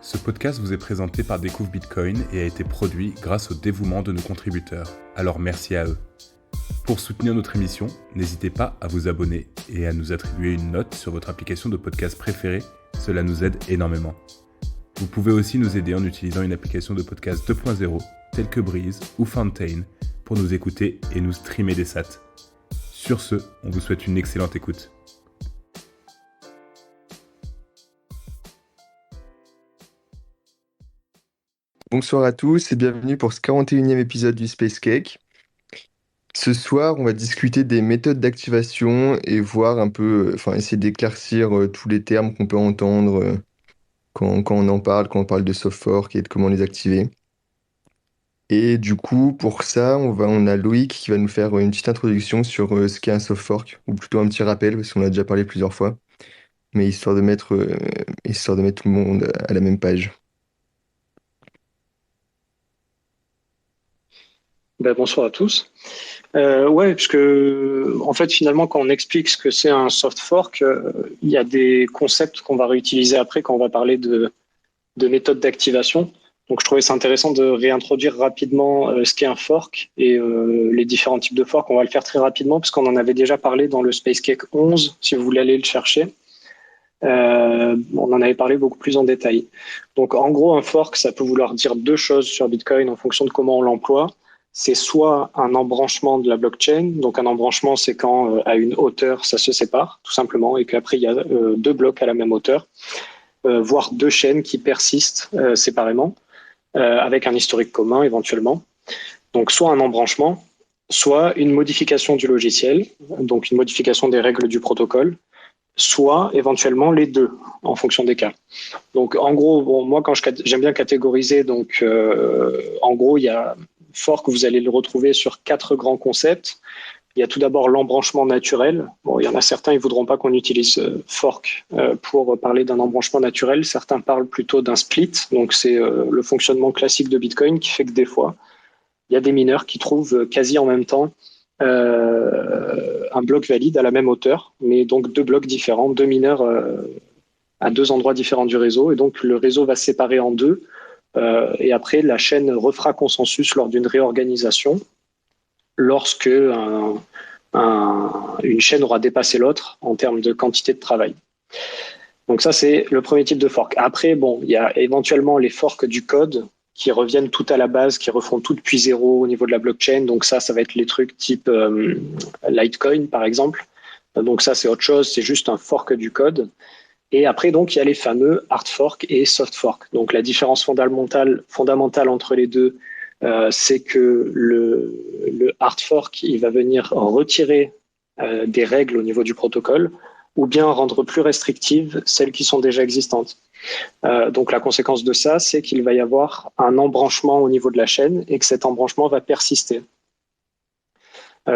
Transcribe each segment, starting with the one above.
Ce podcast vous est présenté par Découvre Bitcoin et a été produit grâce au dévouement de nos contributeurs. Alors merci à eux. Pour soutenir notre émission, n'hésitez pas à vous abonner et à nous attribuer une note sur votre application de podcast préférée, cela nous aide énormément. Vous pouvez aussi nous aider en utilisant une application de podcast 2.0 telle que Breeze ou Fountain pour nous écouter et nous streamer des sats. Sur ce, on vous souhaite une excellente écoute. Bonsoir à tous et bienvenue pour ce 41e épisode du Space Cake. Ce soir, on va discuter des méthodes d'activation et voir un peu, essayer d'éclaircir tous les termes qu'on peut entendre quand on en parle, quand on parle de soft fork et de comment les activer. Et du coup, pour ça, on a Loïc qui va nous faire une petite introduction sur ce qu'est un soft fork, ou plutôt un petit rappel, parce qu'on a déjà parlé plusieurs fois, mais histoire de mettre tout le monde à la même page. Bonsoir à tous. Puisque en fait finalement quand on explique ce que c'est un soft fork, il y a des concepts qu'on va réutiliser après quand on va parler de méthodes d'activation. Donc je trouvais ça intéressant de réintroduire rapidement ce qu'est un fork et les différents types de forks. On va le faire très rapidement parce qu'on en avait déjà parlé dans le Space Cake 11, si vous voulez aller le chercher. On en avait parlé beaucoup plus en détail. Donc en gros, un fork, ça peut vouloir dire deux choses sur Bitcoin en fonction de comment on l'emploie. C'est soit un embranchement de la blockchain. Donc un embranchement, c'est quand à une hauteur, ça se sépare, tout simplement, et qu'après, il y a deux blocs à la même hauteur, voire deux chaînes qui persistent séparément, avec un historique commun éventuellement. Donc soit un embranchement, soit une modification du logiciel, donc une modification des règles du protocole, soit éventuellement les deux, en fonction des cas. Donc en gros, moi quand j'aime bien catégoriser, donc en gros il y a fork, vous allez le retrouver sur 4 grands concepts. Il y a tout d'abord l'embranchement naturel. Bon, il y en a certains, ils voudront pas qu'on utilise fork pour parler d'un embranchement naturel. Certains parlent plutôt d'un split. Donc c'est le fonctionnement classique de Bitcoin qui fait que des fois, il y a des mineurs qui trouvent quasi en même temps un bloc valide à la même hauteur, mais donc deux blocs différents, deux mineurs à deux endroits différents du réseau. Et donc le réseau va se séparer en deux. Et après, la chaîne refera consensus lors d'une réorganisation lorsque une chaîne aura dépassé l'autre en termes de quantité de travail. Donc ça, c'est le premier type de fork. Après, il y a éventuellement les forks du code qui reviennent tout à la base, qui refont tout depuis zéro au niveau de la blockchain. Donc ça va être les trucs type Litecoin, par exemple. Donc ça, c'est autre chose, c'est juste un fork du code. Et après, donc, il y a les fameux hard fork et soft fork. Donc, la différence fondamentale entre les deux, c'est que le hard fork, il va venir retirer des règles au niveau du protocole ou bien rendre plus restrictives celles qui sont déjà existantes. Donc, la conséquence de ça, c'est qu'il va y avoir un embranchement au niveau de la chaîne et que cet embranchement va persister.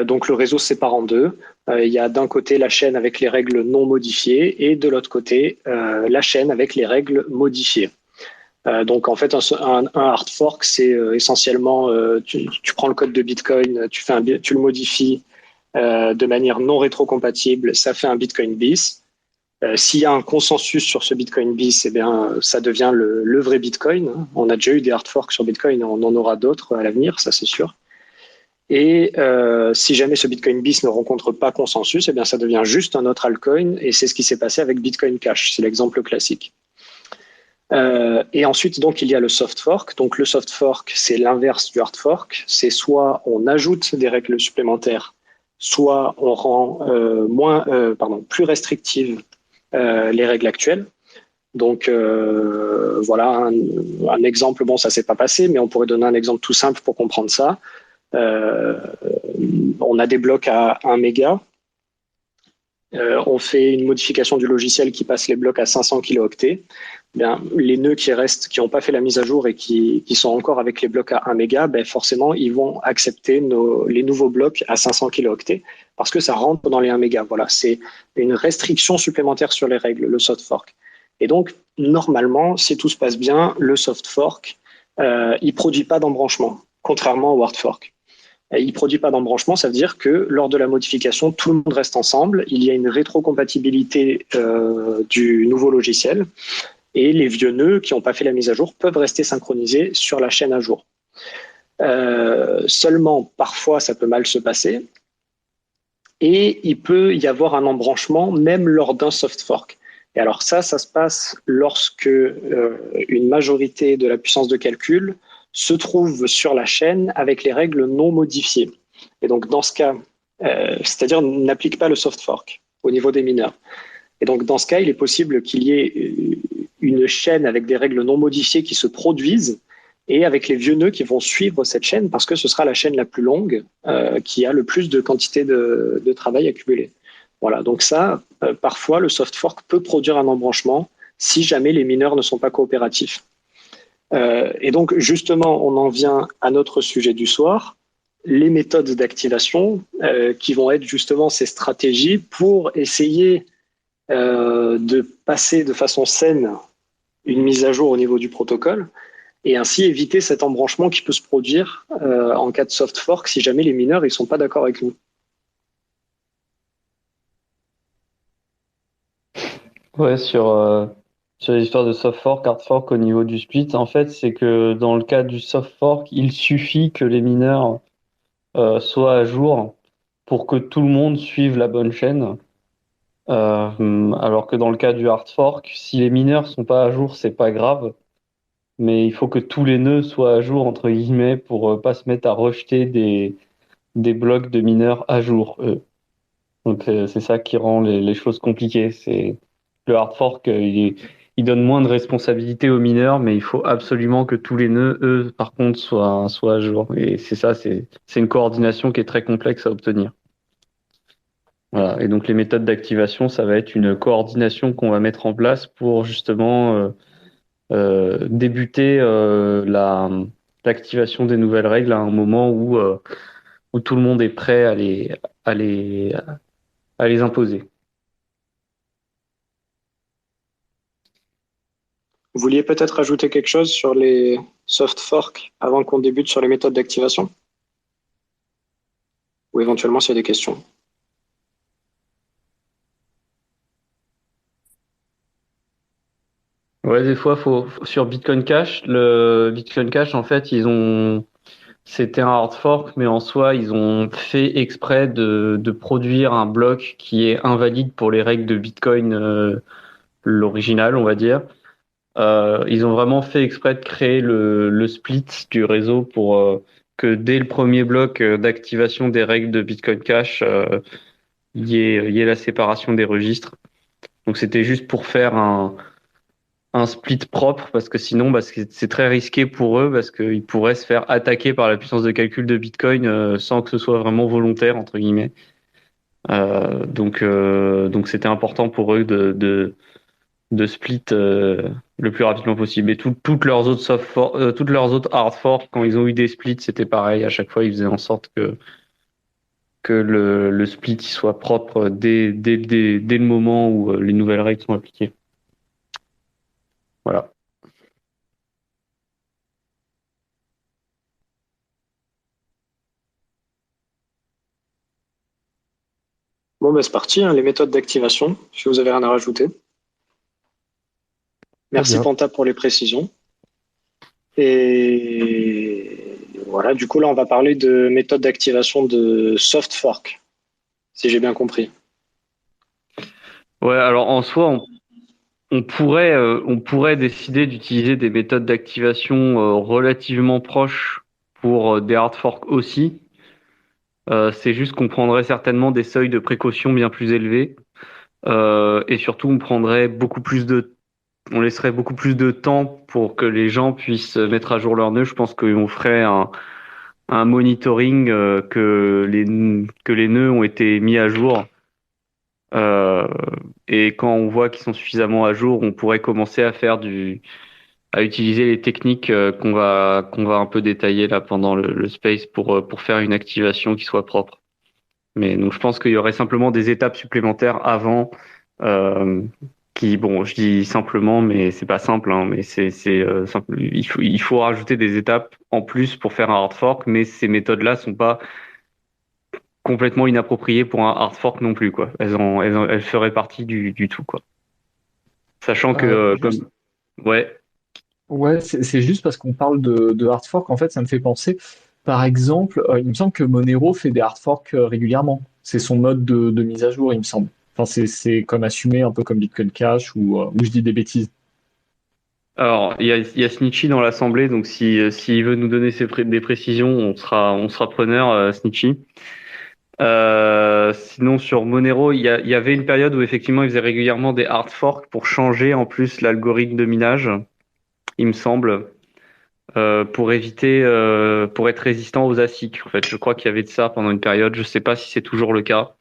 Donc le réseau se sépare en deux. Il y a d'un côté la chaîne avec les règles non modifiées et de l'autre côté la chaîne avec les règles modifiées. Donc en fait un hard fork, c'est essentiellement tu prends le code de Bitcoin, tu le modifies de manière non rétrocompatible, ça fait un Bitcoin bis. S'il y a un consensus sur ce Bitcoin bis, eh bien ça devient le vrai Bitcoin. On a déjà eu des hard forks sur Bitcoin, on en aura d'autres à l'avenir, ça c'est sûr. Et si jamais ce Bitcoin bis ne rencontre pas consensus, eh bien ça devient juste un autre altcoin, et c'est ce qui s'est passé avec Bitcoin Cash, c'est l'exemple classique. Et ensuite, donc, il y a le soft fork. Donc, le soft fork, c'est l'inverse du hard fork. C'est soit on ajoute des règles supplémentaires, soit on rend plus restrictives les règles actuelles. Donc, voilà un exemple. Bon, ça s'est pas passé, mais on pourrait donner un exemple tout simple pour comprendre ça. On a des blocs à 1 méga. On fait une modification du logiciel qui passe les blocs à 500 kilooctets. Bien, les nœuds qui restent, qui n'ont pas fait la mise à jour et qui sont encore avec les blocs à 1 méga, forcément, ils vont accepter les nouveaux blocs à 500 kilooctets parce que ça rentre dans les 1 méga. Voilà, c'est une restriction supplémentaire sur les règles, le soft fork. Et donc, normalement, si tout se passe bien, le soft fork, il produit pas d'embranchement, contrairement au hard fork. Il ne produit pas d'embranchement, ça veut dire que lors de la modification, tout le monde reste ensemble. Il y a une rétrocompatibilité du nouveau logiciel. et les vieux nœuds qui n'ont pas fait la mise à jour peuvent rester synchronisés sur la chaîne à jour. Seulement, parfois, ça peut mal se passer et il peut y avoir un embranchement même lors d'un soft fork. Et alors ça se passe lorsque une majorité de la puissance de calcul se trouve sur la chaîne avec les règles non modifiées. Et donc dans ce cas, c'est-à-dire n'applique pas le soft fork au niveau des mineurs. Et donc dans ce cas, il est possible qu'il y ait une chaîne avec des règles non modifiées qui se produisent et avec les vieux nœuds qui vont suivre cette chaîne parce que ce sera la chaîne la plus longue qui a le plus de quantité de travail accumulé. Voilà, donc ça, parfois, le soft fork peut produire un embranchement si jamais les mineurs ne sont pas coopératifs. Et donc, justement, on en vient à notre sujet du soir, les méthodes d'activation qui vont être justement ces stratégies pour essayer de passer de façon saine une mise à jour au niveau du protocole et ainsi éviter cet embranchement qui peut se produire en cas de soft fork si jamais les mineurs ne sont pas d'accord avec nous. Ouais, sur l'histoire de soft fork, hard fork au niveau du split, en fait, c'est que dans le cas du soft fork, il suffit que les mineurs soient à jour pour que tout le monde suive la bonne chaîne. Alors que dans le cas du hard fork, si les mineurs sont pas à jour, c'est pas grave, mais il faut que tous les nœuds soient à jour, entre guillemets, pour pas se mettre à rejeter des blocs de mineurs à jour, eux. Donc c'est ça qui rend les choses compliquées. C'est le hard fork, il donne moins de responsabilités aux mineurs, mais il faut absolument que tous les nœuds, eux, par contre, soient à jour. Et c'est ça, c'est une coordination qui est très complexe à obtenir. Voilà. Et donc les méthodes d'activation, ça va être une coordination qu'on va mettre en place pour justement débuter l'activation des nouvelles règles à un moment où tout le monde est prêt à les, à les imposer. Vous vouliez peut-être ajouter quelque chose sur les soft forks avant qu'on débute sur les méthodes d'activation? Ou éventuellement s'il y a des questions. Ouais, des fois, sur Bitcoin Cash, le Bitcoin Cash, en fait, c'était un hard fork, mais en soi, ils ont fait exprès de produire un bloc qui est invalide pour les règles de Bitcoin, l'original, on va dire. Ils ont vraiment fait exprès de créer le split du réseau pour que dès le premier bloc d'activation des règles de Bitcoin Cash, il y ait la séparation des registres. Donc c'était juste pour faire un split propre parce que sinon c'est très risqué pour eux parce qu'ils pourraient se faire attaquer par la puissance de calcul de Bitcoin sans que ce soit vraiment volontaire entre guillemets. Donc c'était important pour eux de split le plus rapidement possible. Et toutes leurs autres hard forks, quand ils ont eu des splits, c'était pareil. À chaque fois, ils faisaient en sorte que le split il soit propre dès le moment où les nouvelles règles sont appliquées. Voilà. Bon, ben c'est parti, hein, les méthodes d'activation, si vous avez rien à rajouter. Merci bien. Panta pour les précisions. Et voilà, du coup là on va parler de méthodes d'activation de soft fork, si j'ai bien compris. Ouais, alors en soi, on pourrait décider d'utiliser des méthodes d'activation relativement proches pour des hard forks aussi. C'est juste qu'on prendrait certainement des seuils de précaution bien plus élevés. Et surtout, on laisserait beaucoup plus de temps pour que les gens puissent mettre à jour leurs nœuds. Je pense qu'on ferait un monitoring que les nœuds ont été mis à jour. Euh, et quand on voit qu'ils sont suffisamment à jour, on pourrait commencer à utiliser les techniques qu'on va un peu détailler là pendant le space pour faire une activation qui soit propre. Mais donc je pense qu'il y aurait simplement des étapes supplémentaires avant euh, bon, je dis simplement, mais c'est pas simple, hein, mais c'est simple. Il faut rajouter des étapes en plus pour faire un hard fork, mais ces méthodes-là sont pas complètement inappropriées pour un hard fork non plus, quoi. Elles feraient partie du tout, quoi. Sachant que, Euh, comme, Juste- Ouais. Ouais, c'est juste parce qu'on parle de hard fork, en fait, ça me fait penser, par exemple, il me semble que Monero fait des hard forks régulièrement. C'est son mode de mise à jour, il me semble. Enfin, c'est comme assumé, un peu comme Bitcoin Cash, ou je dis des bêtises. Alors, il y a Snitchy dans l'assemblée, donc s'il veut nous donner des précisions, on sera preneur, Snitchy. Sinon, sur Monero, il y avait une période où effectivement, ils faisaient régulièrement des hard forks pour changer en plus l'algorithme de minage, il me semble, pour être résistant aux ASIC. En fait, je crois qu'il y avait de ça pendant une période. Je sais pas si c'est toujours le cas.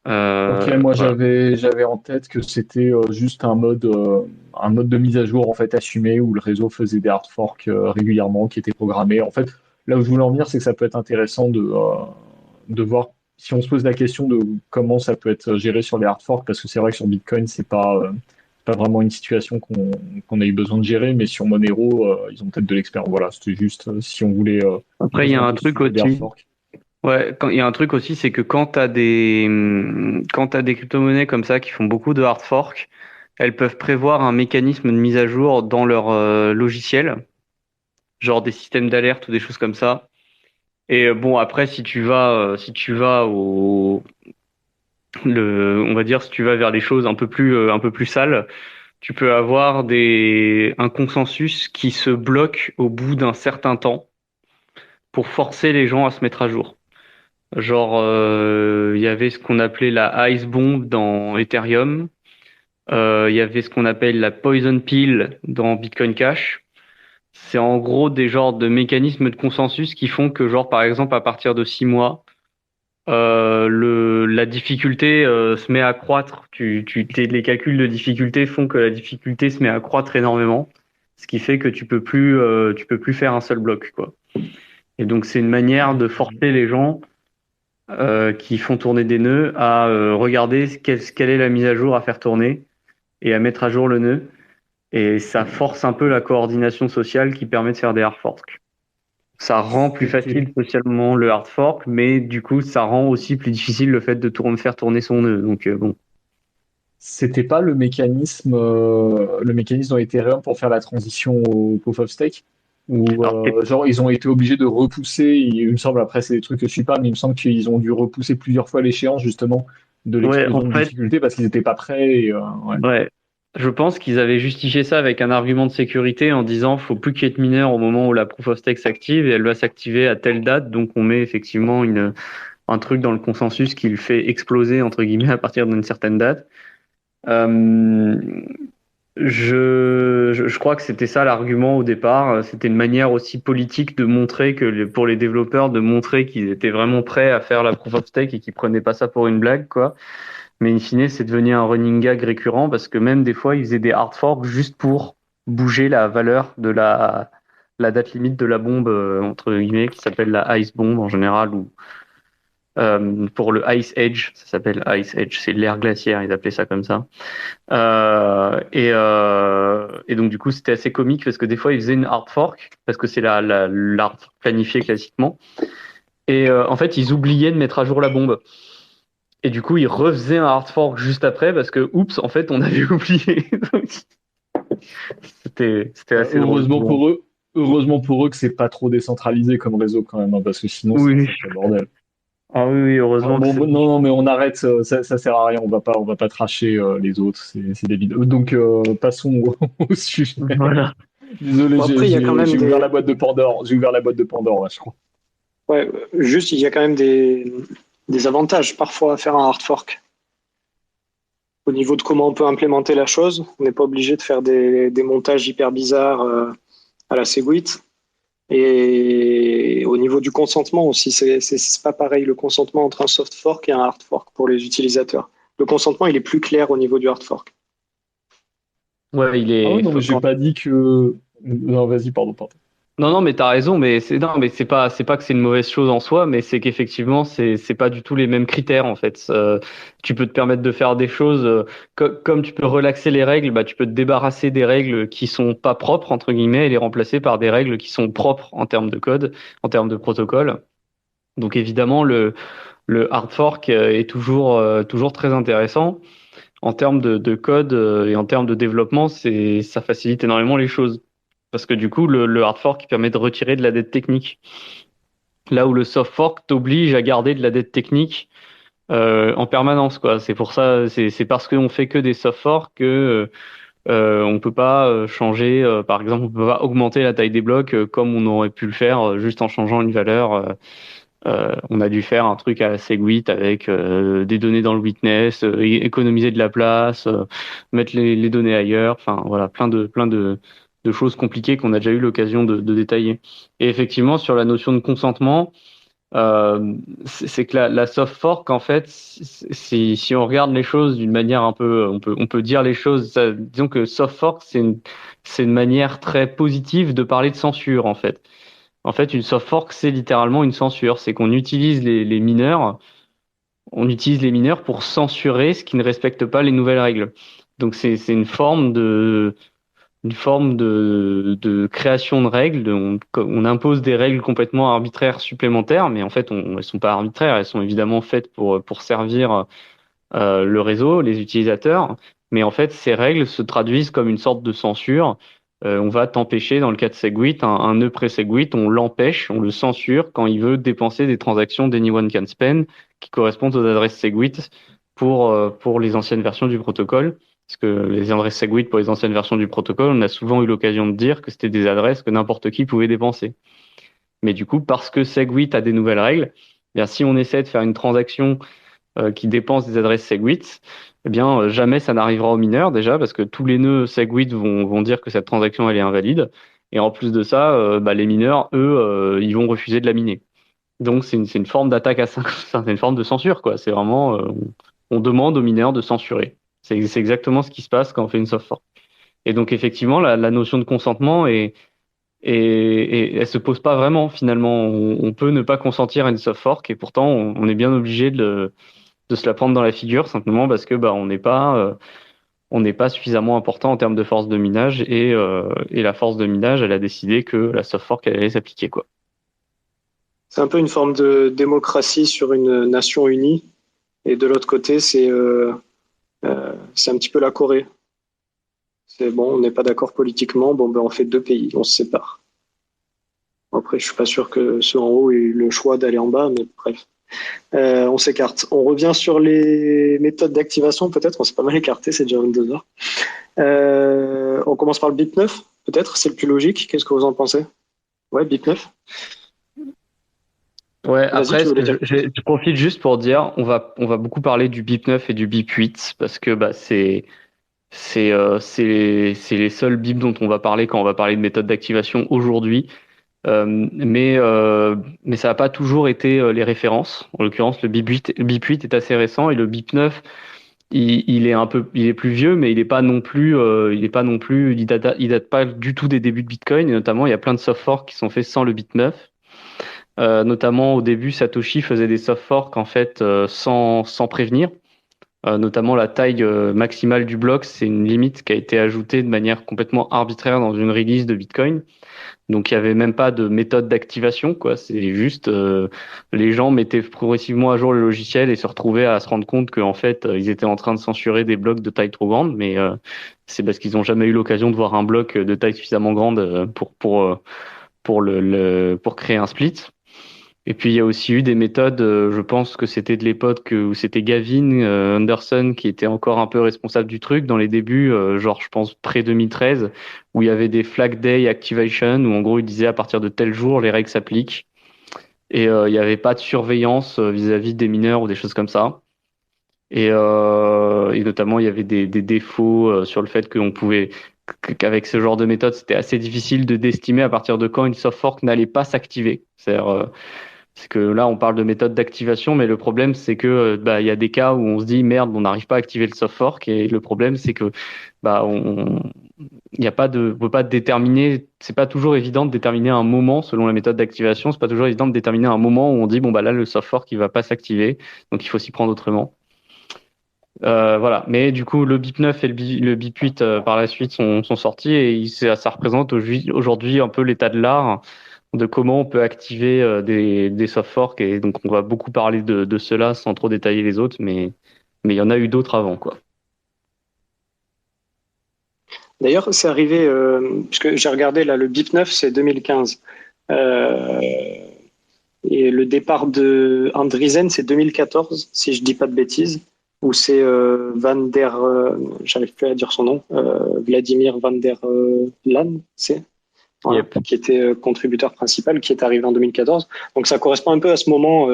Ok, moi Voilà. j'avais en tête que c'était juste un mode de mise à jour en fait assumé où le réseau faisait des hard forks régulièrement qui étaient programmés. En fait, là où je voulais en venir, c'est que ça peut être intéressant de voir si on se pose la question de comment ça peut être géré sur les hard forks, parce que c'est vrai que sur Bitcoin, c'est pas vraiment une situation qu'on a eu besoin de gérer, mais sur Monero, ils ont peut-être de l'expérience. Voilà, c'était juste si on voulait Après, il y creuser a un un peu ce truc sujet des hard aussi. forks. Ouais, il y a un truc aussi, c'est que quand t'as des crypto-monnaies comme ça qui font beaucoup de hard fork, elles peuvent prévoir un mécanisme de mise à jour dans leur logiciel, genre des systèmes d'alerte ou des choses comme ça. Et bon, après, si tu vas on va dire, si tu vas vers les choses un peu plus sales, tu peux avoir un consensus qui se bloque au bout d'un certain temps pour forcer les gens à se mettre à jour. Genre, il y avait ce qu'on appelait la Ice Bomb dans Ethereum. Il y avait ce qu'on appelle la Poison Pill dans Bitcoin Cash. C'est en gros des genres de mécanismes de consensus qui font que, genre, par exemple, à partir de 6 mois, la difficulté se met à croître. Les calculs de difficulté font que la difficulté se met à croître énormément, ce qui fait que tu peux plus faire un seul bloc, quoi. Et donc, c'est une manière de forcer les gens qui font tourner des nœuds à regarder quelle est la mise à jour à faire tourner et à mettre à jour le nœud. Et ça force un peu la coordination sociale qui permet de faire des hard forks. Ça rend plus C'était facile socialement le hard fork, mais du coup, ça rend aussi plus difficile le fait de faire tourner son nœud. Donc bon. C'était pas le mécanisme dans Ethereum pour faire la transition au Proof of Stake? Ou Alors, genre ils ont été obligés de repousser, il me semble, après c'est des trucs que je suis pas, mais il me semble qu'ils ont dû repousser plusieurs fois l'échéance justement de ouais, en l'explosion de fait, difficulté parce qu'ils n'étaient pas prêts. Ouais. ouais. Je pense qu'ils avaient justifié ça avec un argument de sécurité en disant faut plus qu'il y ait de mineurs au moment où la proof of stake s'active et elle va s'activer à telle date. Donc on met effectivement un truc dans le consensus qui le fait exploser entre guillemets à partir d'une certaine date. Euh, je crois que c'était ça l'argument au départ. C'était une manière aussi politique de montrer pour les développeurs, de montrer qu'ils étaient vraiment prêts à faire la proof of stake et qu'ils prenaient pas ça pour une blague, quoi. Mais in fine, c'est devenu un running gag récurrent parce que même des fois, ils faisaient des hard forks juste pour bouger la valeur de la date limite de la bombe, entre guillemets, qui s'appelle la ice bomb en général, ou pour le Ice Edge, ça s'appelle Ice Edge, c'est l'ère glaciaire, ils appelaient ça comme ça. Et donc du coup, c'était assez comique parce que des fois, ils faisaient une hard fork parce que c'est l'hard fork planifié classiquement. Et en fait, ils oubliaient de mettre à jour la bombe. Et du coup, ils refaisaient un hard fork juste après parce que, oups, en fait, on avait oublié. Donc, c'était assez drôle. Heureusement pour eux que c'est pas trop décentralisé comme réseau quand même, hein, parce que sinon c'est un Oui. sacré bordel. Ah oui, oui, Ah, heureusement que bon, c'est. bon, non, non, mais on arrête, ça sert à rien, on va pas tracher les autres, c'est des vidéos. Donc passons au sujet. Voilà. Désolé, Bon, après, il y a quand même j'ai ouvert des. la boîte de Pandore. J'ai ouvert la boîte de Pandore, là, je crois. Ouais, juste, il y a quand même des avantages parfois à faire un hard fork. Au niveau de comment on peut implémenter la chose, on n'est pas obligé de faire des montages hyper bizarres à la Segwit. Et au niveau du consentement aussi, c'est pas pareil le consentement entre un soft fork et un hard fork pour les utilisateurs. Le consentement, il est plus clair au niveau du hard fork. Ouais, il Ah ouais, est. non, mais j'ai pas dit que. Non, vas-y, pardon. Non, non, mais t'as raison, mais non, mais c'est pas que c'est une mauvaise chose en soi, mais c'est qu'effectivement, c'est pas du tout les mêmes critères, en fait. Tu peux te permettre de faire des choses, comme tu peux relaxer les règles, bah, tu peux te débarrasser des règles qui sont pas propres, entre guillemets, et les remplacer par des règles qui sont propres en termes de code, en termes de protocole. Donc évidemment, le hard fork est toujours très intéressant. en termes de code et en termes de développement, ça facilite énormément les choses. Parce que du coup, le hard fork qui permet de retirer de la dette technique. Là où le soft fork t'oblige à garder de la dette technique en permanence, quoi. C'est pour ça, c'est parce qu'on fait que des soft forks que on peut pas changer, par exemple, on peut pas augmenter la taille des blocs comme on aurait pu le faire juste en changeant une valeur. On a dû faire un truc à la Segwit avec des données dans le witness, économiser de la place, mettre les données ailleurs. Enfin, voilà, plein de choses compliquées qu'on a déjà eu l'occasion de détailler. Et effectivement, sur la notion de consentement, c'est que la soft fork, en fait, si on regarde les choses d'une manière un peu, on peut dire les choses, disons que soft fork, c'est une manière très positive de parler de censure, en fait. En fait, une soft fork, c'est littéralement une censure. C'est qu'on utilise les mineurs, on utilise les mineurs pour censurer ce qui ne respecte pas les nouvelles règles. Donc c'est une forme de création de règles. On impose des règles complètement arbitraires supplémentaires, mais en fait, elles sont pas arbitraires. Elles sont évidemment faites pour servir le réseau, les utilisateurs. Mais en fait, ces règles se traduisent comme une sorte de censure. On va t'empêcher, dans le cas de Segwit, un nœud pré-Segwit, on l'empêche, on le censure quand il veut dépenser des transactions d'Anyone Can Spend qui correspondent aux adresses Segwit pour les anciennes versions du protocole. Parce que les adresses Segwit pour les anciennes versions du protocole, on a souvent eu l'occasion de dire que c'était des adresses que n'importe qui pouvait dépenser. Mais du coup, parce que Segwit a des nouvelles règles, eh bien, si on essaie de faire une transaction qui dépense des adresses Segwit, eh bien, jamais ça n'arrivera aux mineurs déjà, parce que tous les nœuds Segwit vont dire que cette transaction elle est invalide. Et en plus de ça, les mineurs, eux, ils vont refuser de la miner. Donc c'est une forme d'attaque à c'est une forme de censure, quoi. C'est vraiment, on demande aux mineurs de censurer. C'est exactement ce qui se passe quand on fait une soft fork. Et donc effectivement, la notion de consentement et elle se pose pas vraiment finalement. On peut ne pas consentir à une soft fork et pourtant on est bien obligé de se la prendre dans la figure simplement parce que on n'est pas suffisamment important en termes de force de minage et la force de minage elle a décidé que la soft fork elle allait s'appliquer quoi. C'est un peu une forme de démocratie sur une nation unie. Et de l'autre côté, c'est un petit peu la Corée. C'est bon, on n'est pas d'accord politiquement, bon, ben, on fait deux pays, on se sépare. Après, je suis pas sûr que ceux en haut aient eu le choix d'aller en bas, mais bref. On s'écarte. On revient sur les méthodes d'activation, peut-être. On s'est pas mal écarté, c'est déjà 22 heures. On commence par le BIP 9, peut-être, c'est le plus logique. Qu'est-ce que vous en pensez? Ouais, BIP 9. Ouais, Vas-y, après, tu voulais dire. je profite juste pour dire, on va beaucoup parler du BIP 9 et du BIP 8 parce que c'est les seuls BIP dont on va parler quand on va parler de méthode d'activation aujourd'hui. Mais ça n'a pas toujours été les références. En l'occurrence, le BIP 8 est assez récent et le BIP 9, il est plus vieux, mais il date pas du tout des débuts de Bitcoin. Et notamment, il y a plein de soft forks qui sont faits sans le BIP 9. Notamment au début, Satoshi faisait des soft forks en fait sans prévenir. Notamment la taille maximale du bloc, c'est une limite qui a été ajoutée de manière complètement arbitraire dans une release de Bitcoin. Donc il y avait même pas de méthode d'activation, quoi. C'est juste les gens mettaient progressivement à jour le logiciel et se retrouvaient à se rendre compte qu'en fait ils étaient en train de censurer des blocs de taille trop grande, mais c'est parce qu'ils n'ont jamais eu l'occasion de voir un bloc de taille suffisamment grande pour créer un split. Et puis il y a aussi eu des méthodes, je pense que c'était de l'époque où c'était Gavin Anderson qui était encore un peu responsable du truc dans les débuts, genre je pense pré-2013, où il y avait des flag day activation, où en gros il disait à partir de tel jour les règles s'appliquent. Et il n'y avait pas de surveillance vis-à-vis des mineurs ou des choses comme ça. Et notamment il y avait des défauts sur le fait qu'avec ce genre de méthode, c'était assez difficile d'estimer à partir de quand une soft fork n'allait pas s'activer. C'est que là, on parle de méthode d'activation, mais le problème, c'est que il y a des cas où on se dit merde, on n'arrive pas à activer le soft fork, et le problème, c'est que il y a pas on peut pas déterminer, c'est pas toujours évident de déterminer un moment selon la méthode d'activation, c'est pas toujours évident de déterminer un moment où on dit bon bah là le soft fork il va pas s'activer, donc il faut s'y prendre autrement. Voilà, mais du coup le BIP 9 et le BIP 8 par la suite sont sortis et ça représente aujourd'hui un peu l'état de l'art de comment on peut activer des soft forks et donc on va beaucoup parler de cela sans trop détailler les autres mais il y en a eu d'autres avant quoi. D'ailleurs, c'est arrivé, puisque j'ai regardé là, le BIP 9, c'est 2015. Euh, et le départ de Andriessen, c'est 2014, si je dis pas de bêtises, où c'est Van der, j'arrive plus à dire son nom, Vladimir Van der Laan, voilà, Yep. qui était contributeur principal, qui est arrivé en 2014. Donc ça correspond un peu à ce moment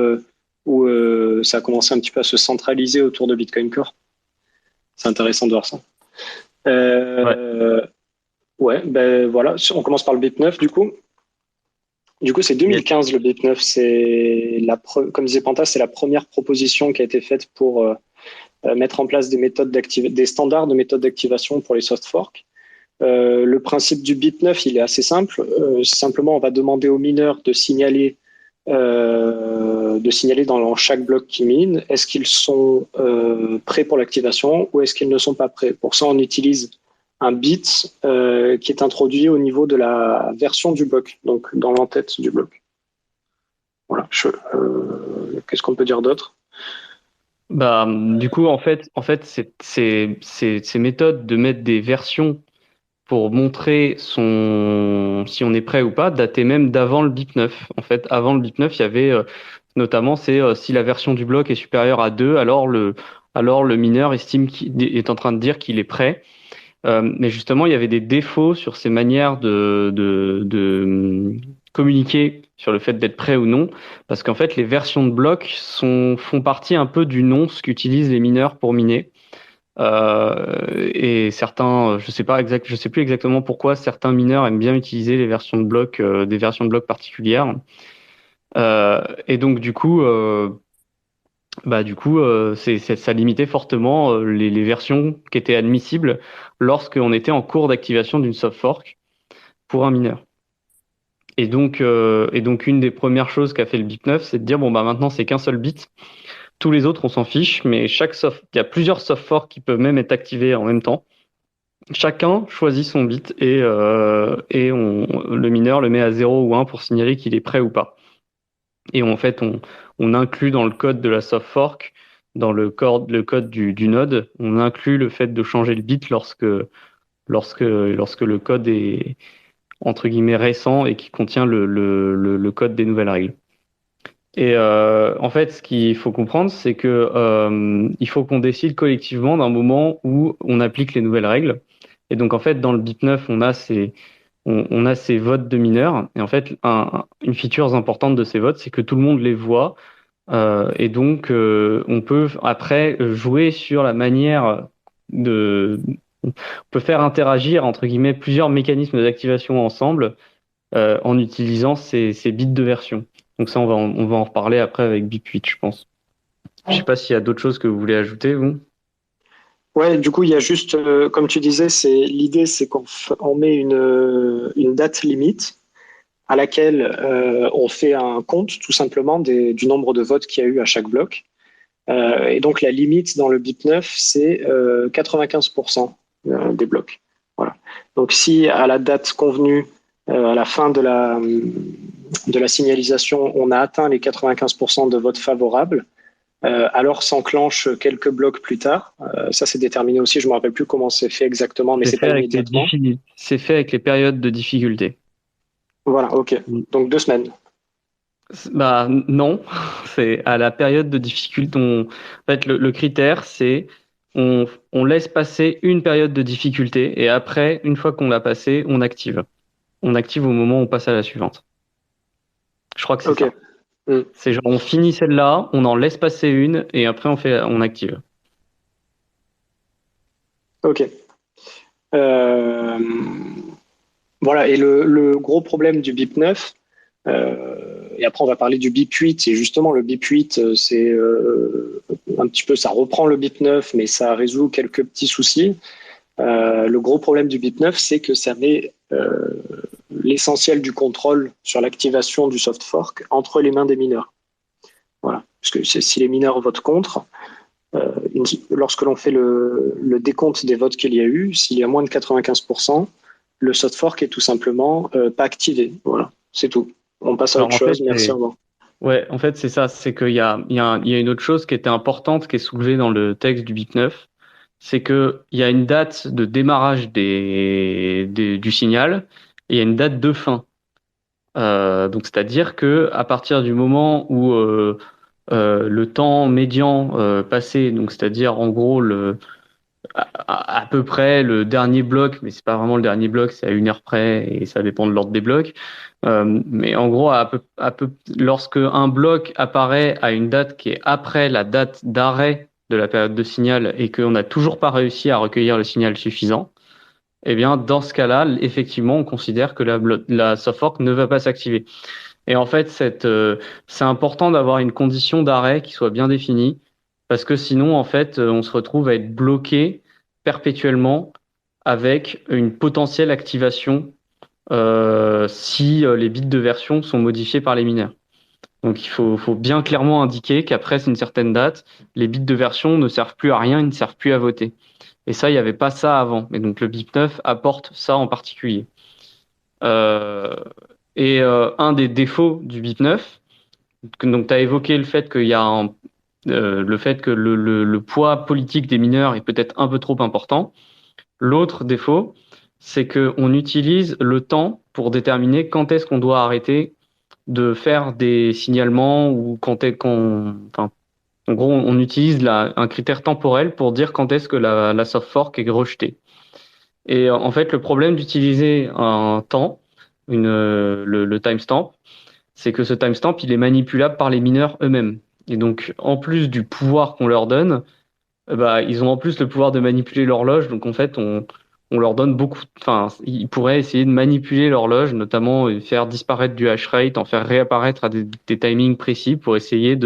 où ça a commencé un petit peu à se centraliser autour de Bitcoin Core. C'est intéressant de voir ça. Ouais, ben voilà, on commence par le BIP 9 du coup. Du coup, c'est 2015 le BIP 9. Comme disait Panta, c'est la première proposition qui a été faite pour mettre en place des standards de méthodes d'activation pour les soft forks. Le principe du BIP 9, il est assez simple. Simplement, on va demander aux mineurs de signaler dans chaque bloc qui mine, est-ce qu'ils sont prêts pour l'activation ou est-ce qu'ils ne sont pas prêts. Pour ça, on utilise un bit qui est introduit au niveau de la version du bloc, donc dans l'entête du bloc. Voilà. Qu'est-ce qu'on peut dire d'autre? Bah, du coup, en fait, ces méthodes de mettre des versions pour montrer si on est prêt ou pas, dataient même d'avant le BIP 9. En fait, avant le BIP 9, il y avait notamment si la version du bloc est supérieure à 2, alors le mineur estime qu'il est en train de dire qu'il est prêt. Mais justement, il y avait des défauts sur ces manières de communiquer sur le fait d'être prêt ou non, parce qu'en fait, les versions de blocs font partie un peu du nonce qu'utilisent les mineurs pour miner. Et certains, je sais plus exactement pourquoi certains mineurs aiment bien utiliser les versions de blocs, des versions de blocs particulières. Et donc ça limitait fortement les versions qui étaient admissibles lorsqu'on était en cours d'activation d'une soft fork pour un mineur. Et donc une des premières choses qu'a fait le BIP 9, c'est de dire bon bah maintenant c'est qu'un seul bit. Tous les autres on s'en fiche, mais il y a plusieurs soft forks qui peuvent même être activés en même temps. Chacun choisit son bit et le mineur le met à 0 ou 1 pour signaler qu'il est prêt ou pas. Et en fait, on inclut dans le code de la soft fork, dans le code du node, on inclut le fait de changer le bit lorsque le code est entre guillemets récent et qui contient le code des nouvelles règles. Et en fait, ce qu'il faut comprendre, c'est que il faut qu'on décide collectivement d'un moment où on applique les nouvelles règles. Et donc, en fait, dans le BIP 9, on a ces votes de mineurs. Et en fait, une feature importante de ces votes, c'est que tout le monde les voit. Et donc, on peut après jouer sur la manière on peut faire interagir, entre guillemets, plusieurs mécanismes d'activation ensemble en utilisant ces bits de version. Donc ça, on va en reparler après avec BIP 8, je pense. Je sais pas s'il y a d'autres choses que vous voulez ajouter, vous. Ouais, du coup, il y a juste, comme tu disais, l'idée, c'est qu'on met une date limite à laquelle on fait un compte tout simplement du nombre de votes qu'il y a eu à chaque bloc. Et donc la limite dans le BIP 9, c'est 95% des blocs. Voilà. Donc si à la date convenue, à la fin de la signalisation, on a atteint les 95% de votes favorables, alors s'enclenche quelques blocs plus tard. Ça, c'est déterminé aussi. Je ne me rappelle plus comment c'est fait exactement, mais c'est pas immédiatement. C'est fait avec les périodes de difficulté. Voilà, ok. Donc 2 semaines. Bah non, c'est à la période de difficulté. En fait, le critère, c'est on laisse passer une période de difficulté et après, une fois qu'on l'a passée, on active. On active au moment où on passe à la suivante. Je crois que c'est ça. C'est genre on finit celle-là, on en laisse passer une et après on active. Ok. Voilà, et le gros problème du BIP 9, et après on va parler du BIP 8, et justement le BIP 8, c'est un petit peu, ça reprend le BIP 9, mais ça résout quelques petits soucis. Le gros problème du BIP 9, c'est que ça met l'essentiel du contrôle sur l'activation du soft fork entre les mains des mineurs. Voilà, parce que si les mineurs votent contre, lorsque l'on fait le décompte des votes qu'il y a eu, s'il y a moins de 95%, le soft fork est tout simplement pas activé. Voilà, c'est tout. On passe à autre chose. Merci, au revoir. Ouais, en fait, c'est ça. C'est qu'il y a une autre chose qui était importante, qui est soulevée dans le texte du BIP 9. c'est que il y a une date de démarrage du signal et il y a une date de fin. Donc c'est-à-dire que à partir du moment où le temps médian passé, donc c'est-à-dire en gros à peu près le dernier bloc, mais c'est pas vraiment le dernier bloc, c'est à 1 heure près et ça dépend de l'ordre des blocs. Mais en gros, lorsque un bloc apparaît à une date qui est après la date d'arrêt de la période de signal et qu'on n'a toujours pas réussi à recueillir le signal suffisant, eh bien, dans ce cas-là, effectivement, on considère que la soft fork ne va pas s'activer. Et en fait, c'est important d'avoir une condition d'arrêt qui soit bien définie, parce que sinon, en fait, on se retrouve à être bloqué perpétuellement avec une potentielle activation si les bits de version sont modifiés par les mineurs. Donc, faut bien clairement indiquer qu'après une certaine date, les bits de version ne servent plus à rien, ils ne servent plus à voter. Et ça, il n'y avait pas ça avant. Et donc, le BIP9 apporte ça en particulier. Euh, un des défauts du BIP9, donc tu as évoqué le fait qu'il y a le fait que le poids politique des mineurs est peut-être un peu trop important. L'autre défaut, c'est qu'on utilise le temps pour déterminer quand est-ce qu'on doit arrêter de faire des signalements ou enfin, en gros, on utilise un critère temporel pour dire quand est-ce que la soft fork est rejetée. Et en fait, le problème d'utiliser un temps, le timestamp, c'est que ce timestamp, il est manipulable par les mineurs eux-mêmes. Et donc, en plus du pouvoir qu'on leur donne, bah, ils ont en plus le pouvoir de manipuler l'horloge. Donc, en fait, on leur donne beaucoup. Enfin, ils pourraient essayer de manipuler l'horloge, notamment faire disparaître du hash rate, en faire réapparaître à des timings précis pour essayer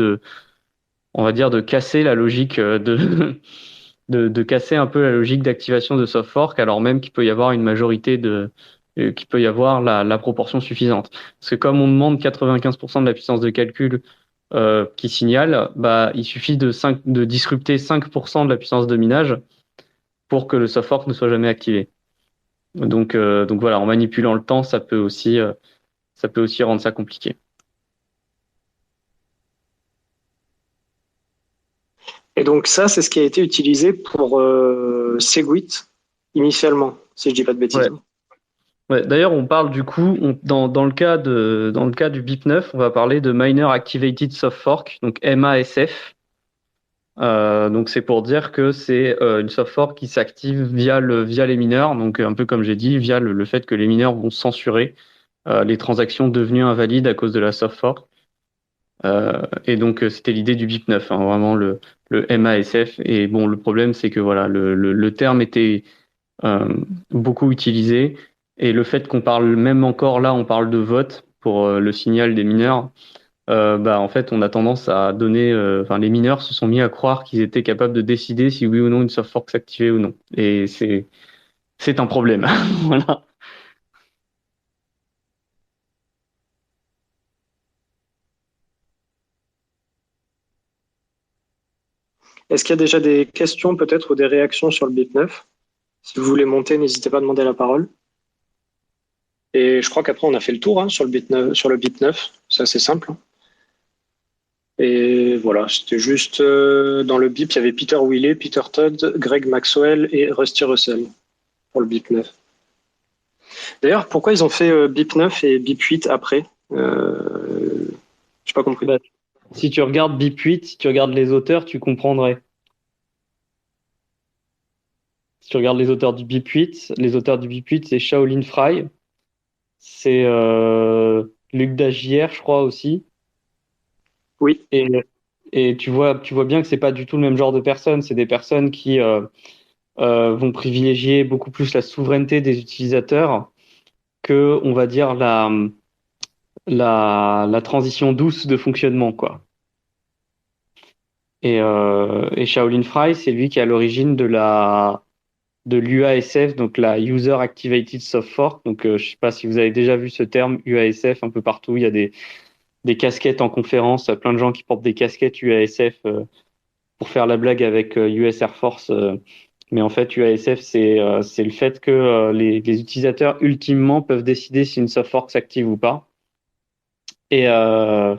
on va dire, de casser la logique de casser un peu la logique d'activation de soft fork, alors même qu'il peut y avoir une majorité qu'il peut y avoir la proportion suffisante. Parce que comme on demande 95% de la puissance de calcul qui signale, bah, il suffit de disrupter 5% de la puissance de minage pour que le soft fork ne soit jamais activé. Donc voilà, en manipulant le temps, ça peut aussi rendre ça compliqué. Et donc ça, c'est ce qui a été utilisé pour Segwit initialement, si je dis pas de bêtises. Ouais. Ouais, d'ailleurs, on parle du coup, dans le cas du BIP9, on va parler de Miner Activated Soft Fork, donc MASF. Donc c'est pour dire que c'est une soft fork qui s'active via les mineurs, donc un peu comme j'ai dit, via le fait que les mineurs vont censurer les transactions devenues invalides à cause de la soft fork. Et donc c'était l'idée du BIP9, hein, vraiment le MASF. Et bon, le problème c'est que voilà, le terme était euh, beaucoup utilisé. Et le fait qu'on parle, même encore là, on parle de vote pour le signal des mineurs, bah, en fait, on a tendance à donner. Enfin, les mineurs se sont mis à croire qu'ils étaient capables de décider si oui ou non une soft fork s'activait ou non. Et c'est un problème. Voilà. Est-ce qu'il y a déjà des questions peut-être ou des réactions sur le BIP9? Si vous voulez monter, n'hésitez pas à demander la parole. Et je crois qu'après, on a fait le tour hein, sur le BIP9. C'est assez simple. Et voilà, c'était juste dans le BIP, il y avait Peter Willey, Peter Todd, Greg Maxwell et Rusty Russell pour le BIP9. D'ailleurs, pourquoi ils ont fait BIP9 et BIP8 après j'ai pas compris. Bah, si tu regardes BIP8, si tu regardes les auteurs, tu comprendrais. Si tu regardes les auteurs du BIP8, les auteurs du BIP8, c'est Shaolin Fry, c'est Luc Dagier, je crois aussi. Oui, Et, et tu vois bien que c'est pas du tout le même genre de personnes. C'est des personnes qui vont privilégier beaucoup plus la souveraineté des utilisateurs que, on va dire, la transition douce de fonctionnement, quoi. Et Shaolin Fry, c'est lui qui est à l'origine de l'UASF, donc la User Activated Soft Fork. Donc, je sais pas si vous avez déjà vu ce terme UASF un peu partout. Il y a des casquettes en conférence, plein de gens qui portent des casquettes UASF pour faire la blague avec US Air Force. Mais en fait, UASF, c'est le fait que les utilisateurs, ultimement, peuvent décider si une soft fork s'active ou pas. Et, euh,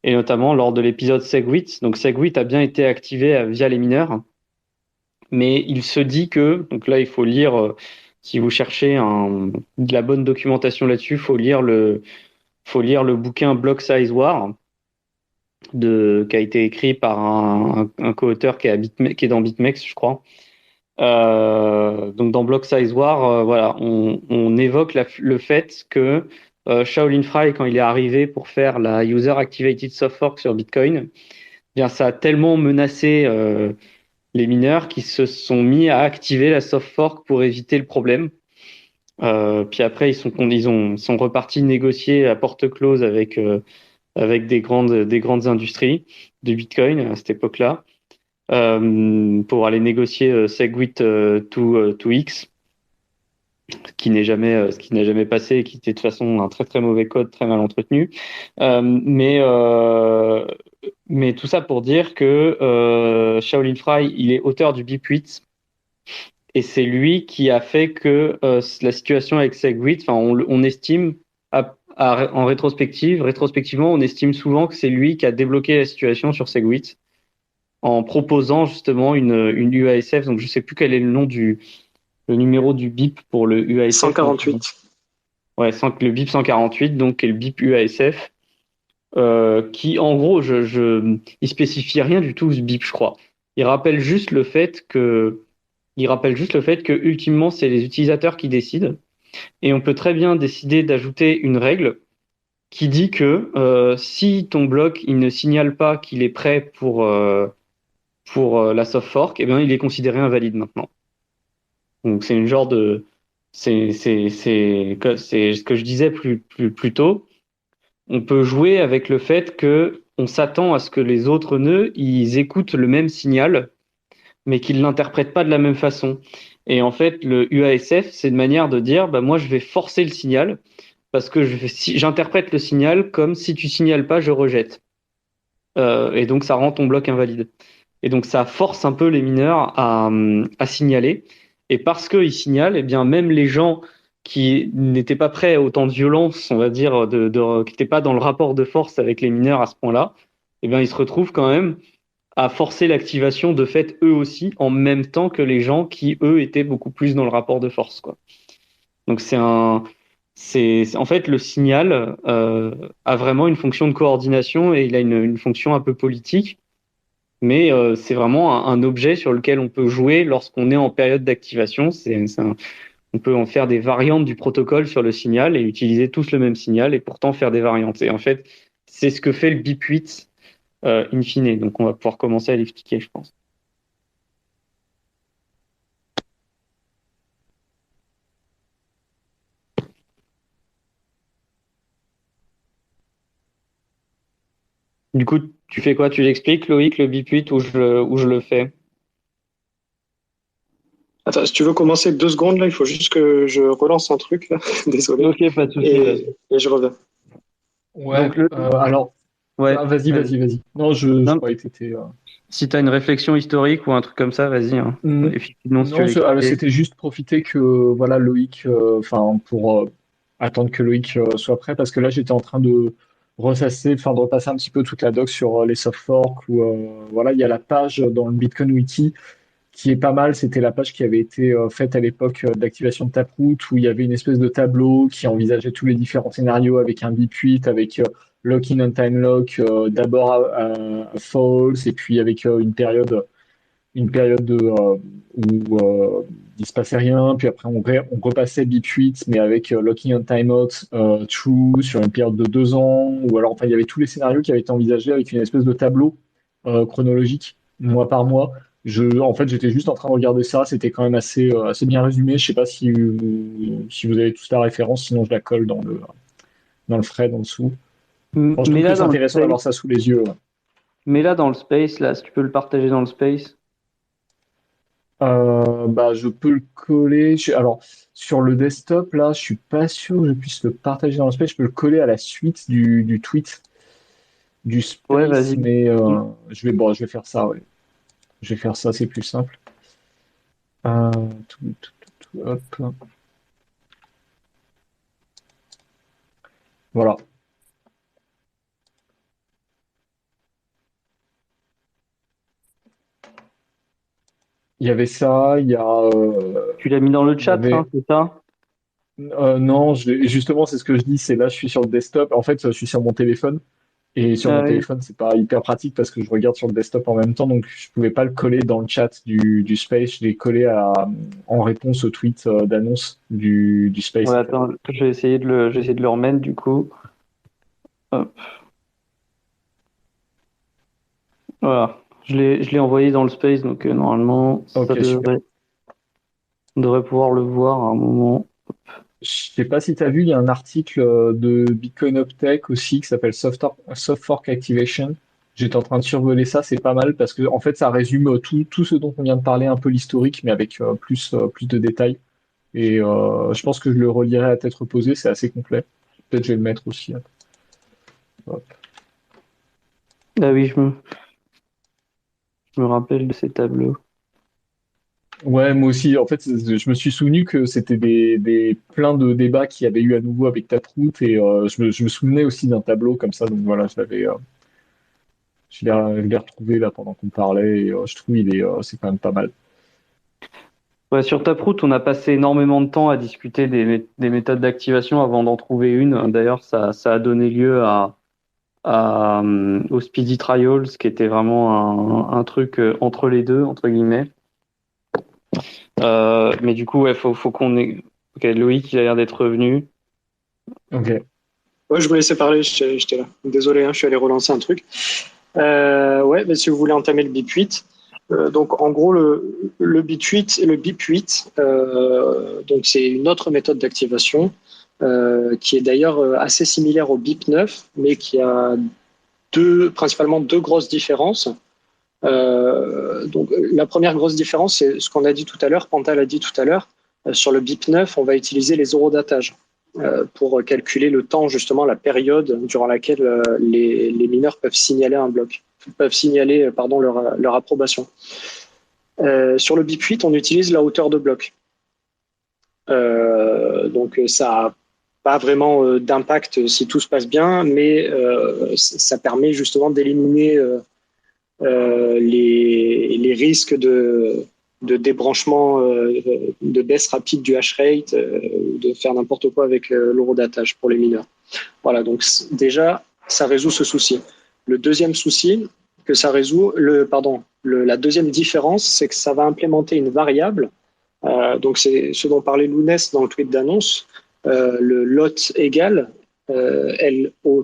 et notamment lors de l'épisode Segwit. Donc, Segwit a bien été activé via les mineurs. Mais il se dit que, donc là, il faut lire, si vous cherchez de la bonne documentation là-dessus, faut lire le bouquin Block Size War, qui a été écrit par un co-auteur qui est dans BitMEX, je crois. Donc dans Block Size War, voilà, on évoque le fait que Shaolin Fry, quand il est arrivé pour faire la User Activated Soft Fork sur Bitcoin, eh bien ça a tellement menacé les mineurs qui se sont mis à activer la soft fork pour éviter le problème. Puis après, ils sont repartis négocier à porte close avec des grandes industries de Bitcoin à cette époque-là pour aller négocier Segwit 2x, ce qui n'est jamais passé et qui était de toute façon un très très mauvais code, très mal entretenu. Mais tout ça pour dire que Shaolin Fry, il est auteur du BIP8 et c'est lui qui a fait que la situation avec Segwit, enfin, on estime en rétrospectivement, on estime souvent que c'est lui qui a débloqué la situation sur Segwit en proposant justement une UASF. Donc je sais plus quel est le numéro du BIP pour le UASF. 148. Ouais, le BIP 148, donc qui est le BIP UASF. Qui en gros, il spécifie rien du tout ce BIP, je crois. Il rappelle juste le fait que ultimement, c'est les utilisateurs qui décident. Et on peut très bien décider d'ajouter une règle qui dit que si ton bloc il ne signale pas qu'il est prêt pour la soft fork, eh bien, il est considéré invalide maintenant. Donc c'est une genre de c'est ce que je disais plus tôt. On peut jouer avec le fait que on s'attend à ce que les autres nœuds ils écoutent le même signal, mais qu'ils l'interprètent pas de la même façon. Et en fait, le UASF, c'est une manière de dire, bah moi je vais forcer le signal parce que si j'interprète le signal comme si tu signales pas, je rejette. Et donc ça rend ton bloc invalide. Et donc ça force un peu les mineurs à signaler. Et parce qu'ils signalent, eh bien même les gens qui n'étaient pas prêts à autant de violence, on va dire, qui n'étaient pas dans le rapport de force avec les mineurs à ce point-là, eh bien ils se retrouvent quand même à forcer l'activation de fait eux aussi, en même temps que les gens qui, eux, étaient beaucoup plus dans le rapport de force, quoi. Donc en fait, le signal a vraiment une fonction de coordination et il a une fonction un peu politique, mais c'est vraiment un objet sur lequel on peut jouer lorsqu'on est en période d'activation. On peut en faire des variantes du protocole sur le signal et utiliser tous le même signal et pourtant faire des variantes. Et en fait, c'est ce que fait le BIP8 in fine. Donc on va pouvoir commencer à l'expliquer, je pense. Du coup, tu fais quoi? Tu l'expliques, Loïc, le BIP8 ou je le fais? Attends, si tu veux commencer 2 secondes, là, il faut juste que je relance un truc, là. Désolé. Ok, pas de souci, vas-y. Et je reviens. Ouais, Donc, alors, ouais, vas-y. Non, je Non, croyais que t'étais. si tu as une réflexion historique ou un truc comme ça, vas-y, hein. Effectivement, si tu Non, veux l'expliquer. c'était juste profiter que voilà Loïc, enfin pour attendre que Loïc soit prêt, parce que là j'étais en train de de repasser un petit peu toute la doc sur les soft forks où voilà il y a la page dans le Bitcoin Wiki qui est pas mal. C'était la page qui avait été faite à l'époque de l'activation de Taproot où il y avait une espèce de tableau qui envisageait tous les différents scénarios avec un BIP8, avec lock-in and time lock, d'abord à false et puis avec une période où il se passait rien, puis après on repassait BIP8, mais avec locking on timeout true sur une période de 2 ans, ou alors enfin il y avait tous les scénarios qui avaient été envisagés avec une espèce de tableau chronologique, mois par mois. En fait, j'étais juste en train de regarder ça, c'était quand même assez bien résumé. Je sais pas si vous avez tous la référence, sinon je la colle dans le thread en dessous. Bon, je Mais trouve que là, c'est intéressant d'avoir ça sous les yeux. Ouais. dans le space, là, si tu peux le partager dans le space. Bah, je peux le coller. Alors, sur le desktop, là, je suis pas sûr que je puisse le partager dans le space. Je peux le coller à la suite du tweet du Ouais, space, vas-y. mais je vais faire ça, ouais. Je vais faire ça, c'est plus simple. Euh, hop. Voilà. Il y avait ça, Tu l'as mis dans le il y chat, hein, avait. c'est ça? Non, justement, c'est ce que je dis, c'est là, je suis sur le desktop. En fait, je suis sur mon téléphone. Et sur mon Ah oui. téléphone, c'est pas hyper pratique parce que je regarde sur le desktop en même temps, donc je pouvais pas le coller dans le chat du Space. Je l'ai collé en réponse au tweet d'annonce du Space, Ouais, en fait. attends, je vais essayer de le remettre du coup. Hop, voilà. Je l'ai envoyé dans le space, donc normalement, Ok, super. on devrait pouvoir le voir à un moment. Je sais pas si tu as vu, il y a un article de Bitcoin Uptech aussi qui s'appelle Soft Fork Activation. J'étais en train de survoler ça, c'est pas mal parce que en fait ça résume tout ce dont on vient de parler, un peu l'historique, mais avec plus de détails. Et je pense que je le relirai à tête reposée, c'est assez complet. Peut-être je vais le mettre aussi. Hop. Ah oui, je me rappelle de ces tableaux. Ouais, moi aussi. En fait, je me suis souvenu que c'était plein de débats qu'il y avait eu à nouveau avec Taproot et je me souvenais aussi d'un tableau comme ça. Donc voilà, je l'ai retrouvé là pendant qu'on parlait et je trouve c'est quand même pas mal. Ouais, sur Taproot, on a passé énormément de temps à discuter des méthodes d'activation avant d'en trouver une. D'ailleurs, ça a donné lieu au Speedy Trials, qui était vraiment un truc entre les deux, entre guillemets. Mais du coup, ouais, faut qu'on ait. Ok, Loïc, il a l'air d'être revenu. Ok. Ouais, je vous laissais parler, j'étais là. Désolé, hein, je suis allé relancer un truc. Ouais, mais si vous voulez entamer le BIP 8, donc en gros, le BIP 8, donc c'est une autre méthode d'activation qui est d'ailleurs assez similaire au BIP 9, mais qui a principalement deux grosses différences. Donc, la première grosse différence, c'est ce qu'on a dit tout à l'heure, Pantal a dit tout à l'heure. Sur le BIP 9, on va utiliser les horodatage pour calculer le temps, justement, la période durant laquelle les mineurs peuvent signaler un bloc, peuvent signaler pardon, leur approbation. Sur le BIP 8, on utilise la hauteur de bloc. Donc, ça n'a pas vraiment d'impact si tout se passe bien, mais ça permet justement d'éliminer les risques de débranchement, de baisse rapide du hash rate, de faire n'importe quoi avec l'horodatage pour les mineurs. Voilà, donc déjà, ça résout ce souci. Le deuxième souci que ça résout, la deuxième différence, c'est que ça va implémenter une variable. Donc c'est ce dont parlait Lounès dans le tweet d'annonce, le lot égal LOT,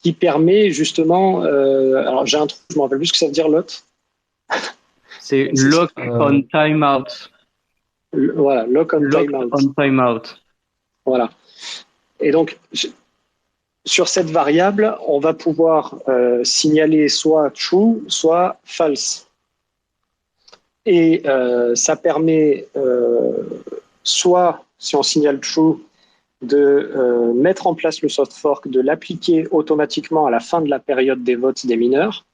qui permet justement, alors j'ai un truc, je me rappelle plus ce que ça veut dire lot. C'est lock on timeout. Voilà, lock on Lock timeout. on timeout. Voilà. Et donc sur cette variable, on va pouvoir signaler soit true, soit false. Et ça permet soit, si on signale true, de mettre en place le soft fork, de l'appliquer automatiquement à la fin de la période des votes des mineurs.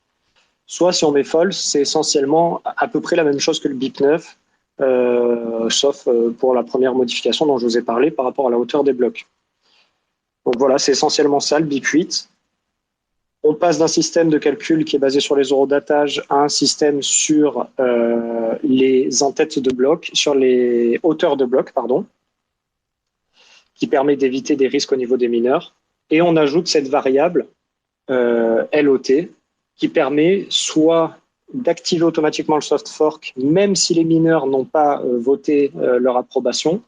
Soit si on met false, c'est essentiellement à peu près la même chose que le BIP 9, sauf pour la première modification dont je vous ai parlé par rapport à la hauteur des blocs. Donc voilà, c'est essentiellement ça le BIP 8. On passe d'un système de calcul qui est basé sur les horodatage à un système sur les entêtes de blocs, sur les hauteurs de blocs, pardon, qui permet d'éviter des risques au niveau des mineurs. Et on ajoute cette variable LOT qui permet soit d'activer automatiquement le soft fork, même si les mineurs n'ont pas voté leur approbation,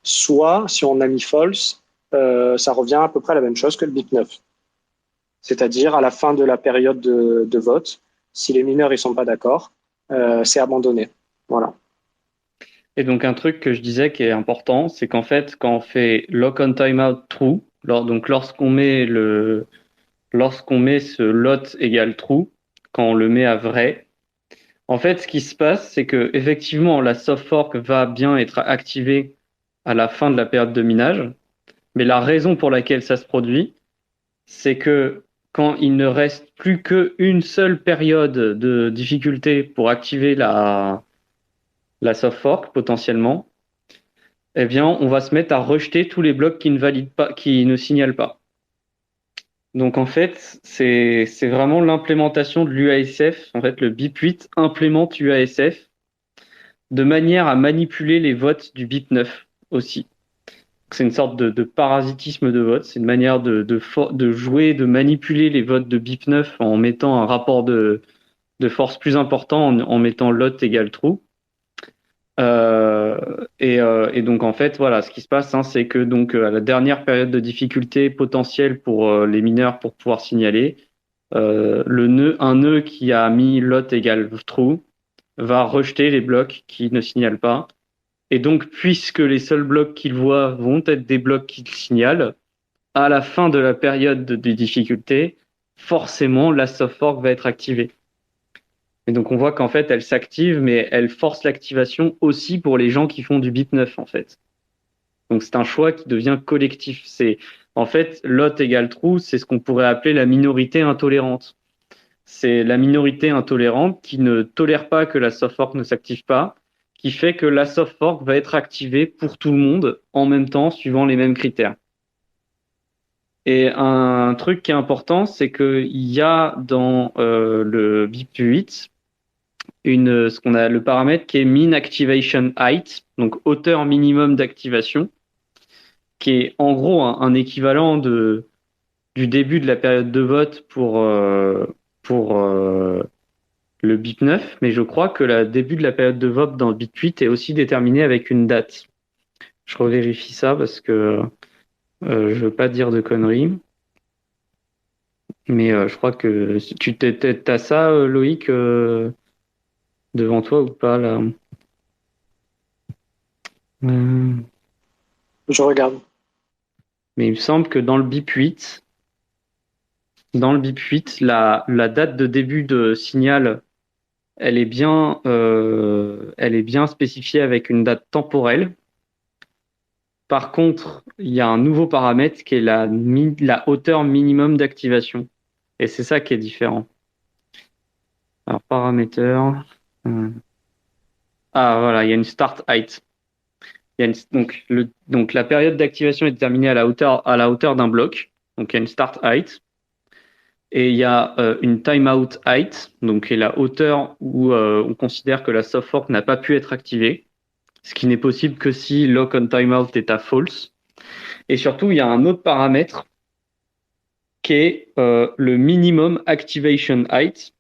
soit, si on a mis false, ça revient à peu près à la même chose que le BIP 9. C'est-à-dire, à la fin de la période de vote, si les mineurs ne sont pas d'accord, c'est abandonné. Voilà. Et donc, un truc que je disais qui est important, c'est qu'en fait, quand on fait lock on timeout true, donc lorsqu'on met ce lot égale true, quand on le met à vrai, en fait, ce qui se passe, c'est que effectivement, la soft fork va bien être activée à la fin de la période de minage, mais la raison pour laquelle ça se produit, c'est que quand il ne reste plus qu'une seule période de difficulté pour activer la soft fork potentiellement, eh bien, on va se mettre à rejeter tous les blocs qui ne valident pas, qui ne signalent pas. Donc en fait, c'est vraiment l'implémentation de l'UASF. En fait, le BIP 8 implémente l'UASF de manière à manipuler les votes du BIP 9 aussi. C'est une sorte de parasitisme de vote. C'est une manière de jouer, de manipuler les votes de BIP 9 en mettant un rapport de force plus important, en mettant lot égale true. Et donc en fait, voilà, ce qui se passe, hein, c'est que donc à la dernière période de difficulté potentielle pour les mineurs pour pouvoir signaler, un nœud qui a mis lot égale true va rejeter les blocs qui ne signalent pas. Et donc, puisque les seuls blocs qu'il voit vont être des blocs qu'il signale, à la fin de la période de difficulté, forcément, la soft fork va être activée. Et donc, on voit qu'en fait, elle s'active, mais elle force l'activation aussi pour les gens qui font du BIP 9, en fait. Donc, c'est un choix qui devient collectif. En fait, lot égale true, c'est ce qu'on pourrait appeler la minorité intolérante. C'est la minorité intolérante qui ne tolère pas que la soft fork ne s'active pas, qui fait que la soft fork va être activée pour tout le monde en même temps, suivant les mêmes critères. Et un truc qui est important, c'est qu'il y a dans le BIP 8 ce qu'on a le paramètre qui est mean activation height, donc hauteur minimum d'activation, qui est en gros un équivalent du début de la période de vote pour le BIP 9, mais je crois que le début de la période de vote dans le BIP 8 est aussi déterminé avec une date. Je revérifie ça parce que je veux pas dire de conneries. Mais je crois que tu t'as ça, Loïc, devant toi ou pas là? Je regarde. Mais il me semble que dans le BIP 8, la date de début de signal, elle est bien spécifiée avec une date temporelle. Par contre, il y a un nouveau paramètre qui est la hauteur minimum d'activation. Et c'est ça qui est différent. Alors, paramètre. Ah, voilà, il y a une start height. Donc, la période d'activation est déterminée à la hauteur d'un bloc. Donc, il y a une start height. Et il y a une timeout height, donc qui est la hauteur où on considère que la soft fork n'a pas pu être activée, ce qui n'est possible que si lock on timeout est à false. Et surtout, il y a un autre paramètre qui est le minimum activation height,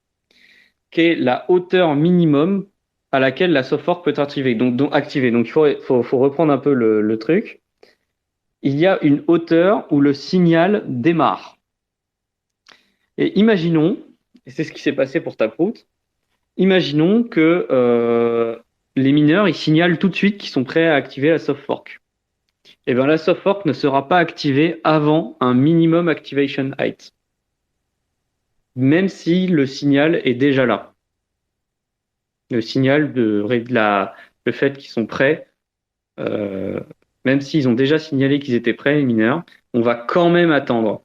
qui est la hauteur minimum à laquelle la soft fork peut être activée. Donc il faut reprendre un peu le truc. Il y a une hauteur où le signal démarre. Et imaginons, et c'est ce qui s'est passé pour Taproot, imaginons que les mineurs ils signalent tout de suite qu'ils sont prêts à activer la soft fork. Et bien la soft fork ne sera pas activée avant un minimum activation height, même si le signal est déjà là. Le signal le fait qu'ils sont prêts, même s'ils ont déjà signalé qu'ils étaient prêts, les mineurs, on va quand même attendre.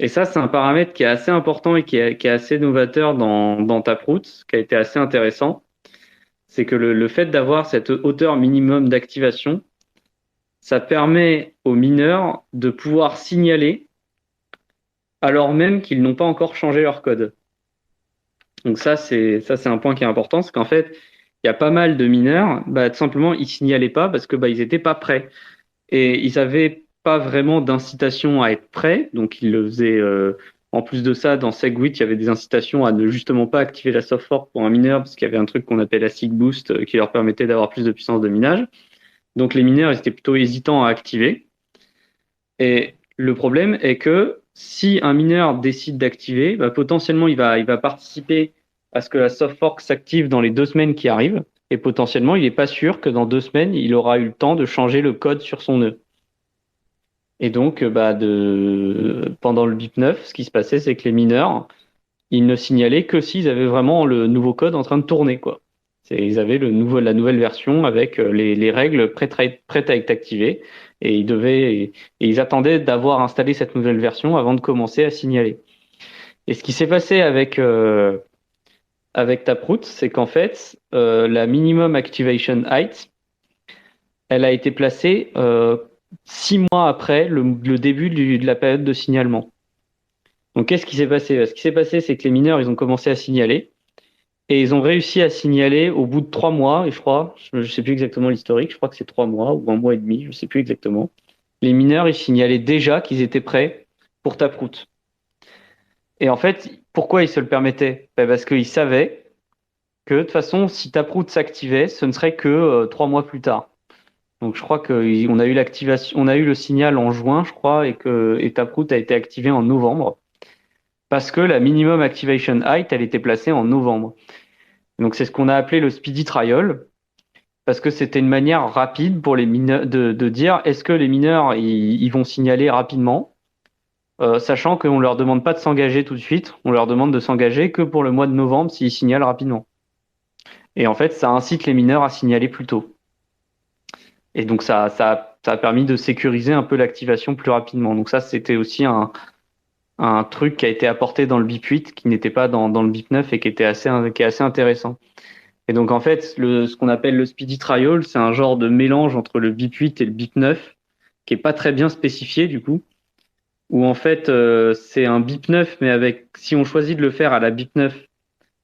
Et ça, c'est un paramètre qui est assez important et qui est assez novateur dans Taproot, qui a été assez intéressant. C'est que le fait d'avoir cette hauteur minimum d'activation, ça permet aux mineurs de pouvoir signaler alors même qu'ils n'ont pas encore changé leur code. Donc ça, c'est un point qui est important, c'est qu'en fait, il y a pas mal de mineurs, tout simplement, ils signalaient pas parce que ils étaient pas prêts. Et ils avaient pas vraiment d'incitation à être prêts, donc ils le faisaient. En plus de ça, dans SegWit, il y avait des incitations à ne justement pas activer la soft fork pour un mineur, parce qu'il y avait un truc qu'on appelle la SIG Boost qui leur permettait d'avoir plus de puissance de minage. Donc les mineurs, ils étaient plutôt hésitants à activer. Et le problème est que si un mineur décide d'activer, potentiellement il va participer à ce que la soft fork s'active dans les 2 semaines qui arrivent. Et potentiellement, il n'est pas sûr que dans 2 semaines, il aura eu le temps de changer le code sur son nœud. Et donc, pendant le BIP 9, ce qui se passait, c'est que les mineurs, ils ne signalaient que s'ils avaient vraiment le nouveau code en train de tourner, quoi. Ils avaient la nouvelle version avec les règles prêtes à être activées et ils attendaient d'avoir installé cette nouvelle version avant de commencer à signaler. Et ce qui s'est passé avec Taproot, c'est qu'en fait, la minimum activation height, elle a été placée 6 mois après le début de la période de signalement. Donc, qu'est-ce qui s'est passé? Ce qui s'est passé, c'est que les mineurs, ils ont commencé à signaler. Et ils ont réussi à signaler au bout de 3 mois, et je crois, je sais plus exactement l'historique, je crois que c'est 3 mois ou 1 mois et demi, je sais plus exactement. Les mineurs, ils signalaient déjà qu'ils étaient prêts pour Taproot. Et en fait, pourquoi ils se le permettaient? Parce qu'ils savaient que de toute façon, si Taproot s'activait, ce ne serait que 3 mois plus tard. Donc je crois qu'on a eu l'activation, on a eu le signal en juin, je crois, et Taproot a été activé en novembre. Parce que la minimum activation height, elle était placée en novembre. Donc c'est ce qu'on a appelé le speedy trial, parce que c'était une manière rapide pour les mineurs de dire est-ce que les mineurs ils vont signaler rapidement, sachant qu'on leur demande pas de s'engager tout de suite, on leur demande de s'engager que pour le mois de novembre s'ils signalent rapidement. Et en fait, ça incite les mineurs à signaler plus tôt. Et donc ça a permis de sécuriser un peu l'activation plus rapidement. Donc ça, c'était aussi un truc qui a été apporté dans le BIP 8, qui n'était pas dans le BIP 9 et qui est assez intéressant. Et donc, en fait, ce qu'on appelle le speedy trial, c'est un genre de mélange entre le BIP 8 et le BIP 9, qui est pas très bien spécifié, du coup, où en fait, c'est un BIP 9, mais si on choisit de le faire à la BIP 9,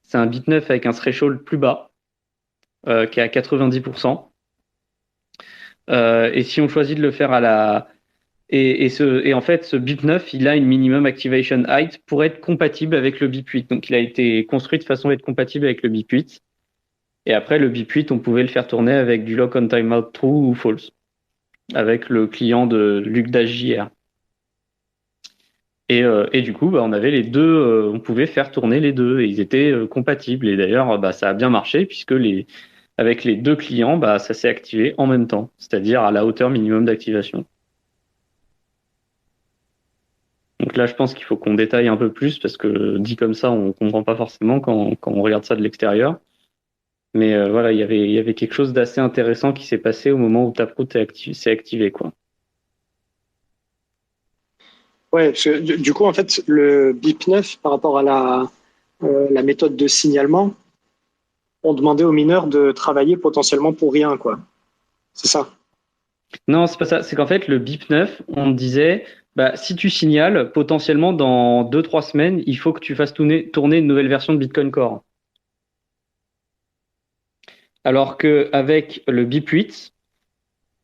c'est un BIP 9 avec un threshold plus bas, qui est à 90%. Et si on choisit de le faire à la, et en fait, ce BIP 9, il a une minimum activation height pour être compatible avec le BIP 8. Donc, il a été construit de façon à être compatible avec le BIP 8. Et après, le BIP 8, on pouvait le faire tourner avec du lock on timeout true ou false, avec le client de LucDashJR. Et du coup, on avait les deux, on pouvait faire tourner les deux, et ils étaient compatibles. Et d'ailleurs, ça a bien marché, puisque avec les deux clients, ça s'est activé en même temps, c'est-à-dire à la hauteur minimum d'activation. Donc là, je pense qu'il faut qu'on détaille un peu plus, parce que dit comme ça, on comprend pas forcément quand on regarde ça de l'extérieur. Mais voilà, il y avait quelque chose d'assez intéressant qui s'est passé au moment où Taproot s'est activé, quoi. Ouais, parce que du coup, en fait, le BIP 9, par rapport à la méthode de signalement, on demandait aux mineurs de travailler potentiellement pour rien, quoi. C'est ça. Non, c'est pas ça. C'est qu'en fait, le BIP 9, on disait, si tu signales, potentiellement dans 2-3 semaines, il faut que tu fasses tourner une nouvelle version de Bitcoin Core. Alors qu'avec le BIP 8,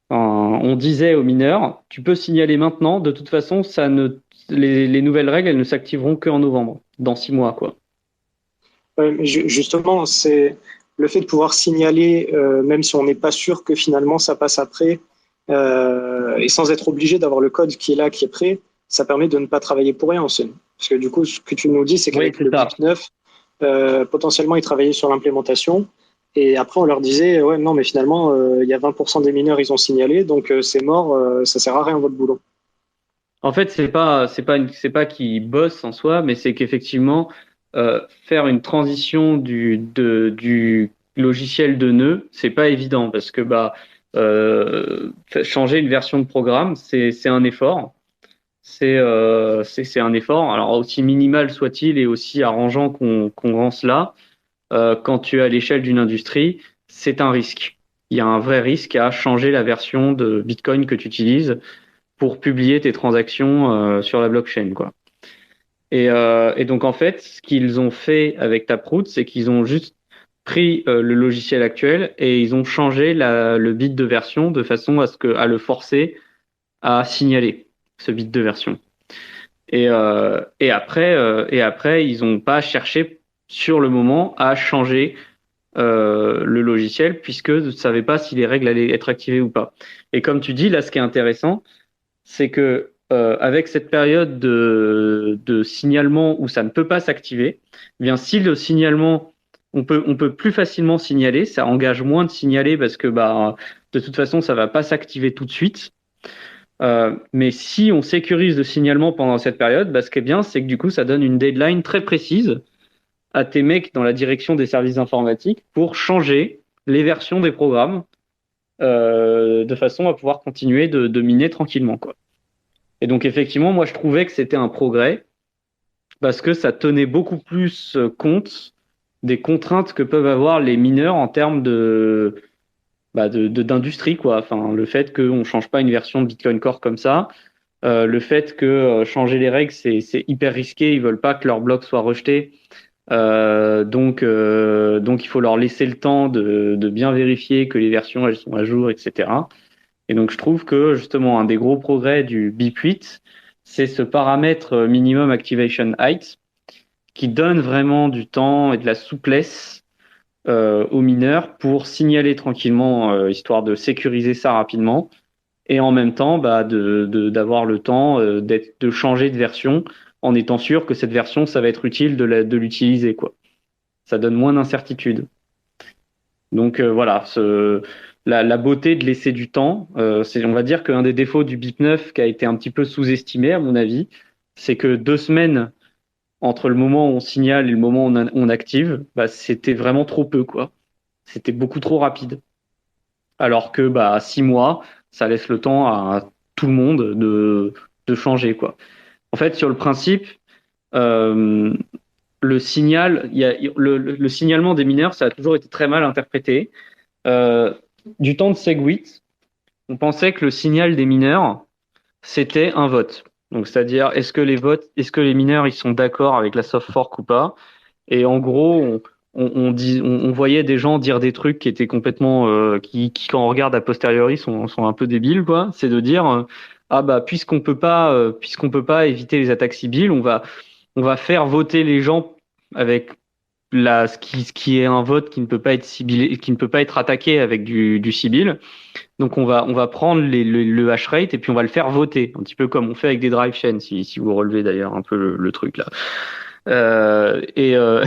on disait aux mineurs, tu peux signaler maintenant, de toute façon, les nouvelles règles, elles ne s'activeront qu'en novembre, dans 6 mois, quoi. Ouais, mais justement, c'est le fait de pouvoir signaler, même si on n'est pas sûr que finalement ça passe après, et sans être obligé d'avoir le code qui est là, qui est prêt, ça permet de ne pas travailler pour rien aussi. Parce que du coup, ce que tu nous dis, c'est qu'avec le BIP 9, potentiellement, ils travaillaient sur l'implémentation. Et après, on leur disait, ouais, non, mais finalement, il y a 20% des mineurs, ils ont signalé, donc c'est mort, ça sert à rien votre boulot. En fait, c'est pas qu'ils bossent en soi, mais c'est qu'effectivement, faire une transition du logiciel de nœud, c'est pas évident parce que changer une version de programme, c'est un effort. C'est un effort. Alors aussi minimal soit-il et aussi arrangeant qu'on rend cela, quand tu es à l'échelle d'une industrie, c'est un risque. Il y a un vrai risque à changer la version de Bitcoin que tu utilises pour publier tes transactions sur la blockchain, quoi. Et donc en fait, ce qu'ils ont fait avec Taproot, c'est qu'ils ont juste pris le logiciel actuel et ils ont changé le bit de version de façon à le forcer à signaler ce bit de version. Et après, ils n'ont pas cherché sur le moment à changer le logiciel puisque ne savaient pas si les règles allaient être activées ou pas. Et comme tu dis, là, ce qui est intéressant, c'est que avec cette période de signalement où ça ne peut pas s'activer, eh bien si le signalement, on peut plus facilement signaler, ça engage moins de signaler parce que de toute façon, ça va pas s'activer tout de suite. Mais si on sécurise le signalement pendant cette période, ce qui est bien, c'est que du coup, ça donne une deadline très précise à tes mecs dans la direction des services informatiques pour changer les versions des programmes de façon à pouvoir continuer de miner tranquillement, quoi. Et donc, effectivement, moi, je trouvais que c'était un progrès parce que ça tenait beaucoup plus compte des contraintes que peuvent avoir les mineurs en termes d'industrie, quoi. Enfin, le fait qu'on ne change pas une version de Bitcoin Core comme ça, le fait que changer les règles, c'est hyper risqué. Ils veulent pas que leur bloc soit rejeté. Donc il faut leur laisser le temps de bien vérifier que les versions elles sont à jour, etc. Et donc je trouve que justement un des gros progrès du BIP8, c'est ce paramètre minimum activation height qui donne vraiment du temps et de la souplesse aux mineurs pour signaler tranquillement, histoire de sécuriser ça rapidement, et en même temps d'avoir le temps de changer de version en étant sûr que cette version, ça va être utile de l'utiliser, quoi. Ça donne moins d'incertitude. Donc voilà, la beauté de laisser du temps, c'est, on va dire qu'un des défauts du BIP 9 qui a été un petit peu sous-estimé à mon avis, c'est que 2 semaines entre le moment où on signale et le moment où on active, c'était vraiment trop peu, quoi. C'était beaucoup trop rapide. Alors que 6 mois, ça laisse le temps à tout le monde de changer, quoi. En fait, sur le principe, euh, le signal, le signalement des mineurs, ça a toujours été très mal interprété. Euh, du temps de Segwit, on pensait que le signal des mineurs, c'était un vote. Donc, c'est-à-dire, est-ce que les mineurs, ils sont d'accord avec la soft fork ou pas? Et en gros, on voyait des gens dire des trucs qui étaient complètement, quand on regarde a posteriori, sont un peu débiles, quoi. C'est de dire, puisqu'on peut pas éviter les attaques civiles, on va faire voter les gens avec ce qui est un vote qui ne peut pas être ciblé, qui ne peut pas être attaqué avec du civil. Donc on va prendre le hash rate et puis on va le faire voter, un petit peu comme on fait avec des drive chains, si vous relevez d'ailleurs un peu le truc là. Euh, et, euh,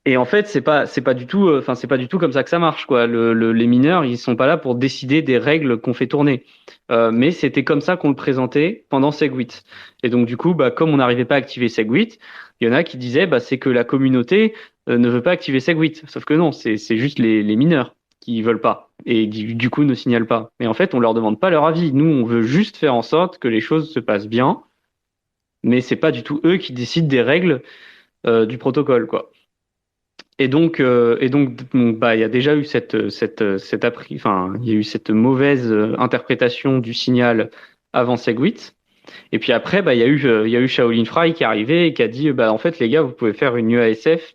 et en fait, c'est pas du tout, c'est pas du tout comme ça que ça marche, quoi. Les mineurs, ils sont pas là pour décider des règles qu'on fait tourner. Mais c'était comme ça qu'on le présentait pendant Segwit. Et donc, du coup, comme on n'arrivait pas à activer Segwit, il y en a qui disaient, c'est que la communauté ne veut pas activer Segwit. Sauf que non, c'est juste les mineurs qui veulent pas. Et du coup, ne signalent pas. Mais en fait, on leur demande pas leur avis. Nous, on veut juste faire en sorte que les choses se passent bien. Mais c'est pas du tout eux qui décident des règles, du protocole, quoi. Il y a déjà eu il y a eu cette mauvaise interprétation du signal avant Segwit. Et puis après, il y a eu Shaolin Fry qui est arrivé et qui a dit, en fait, les gars, vous pouvez faire une UASF.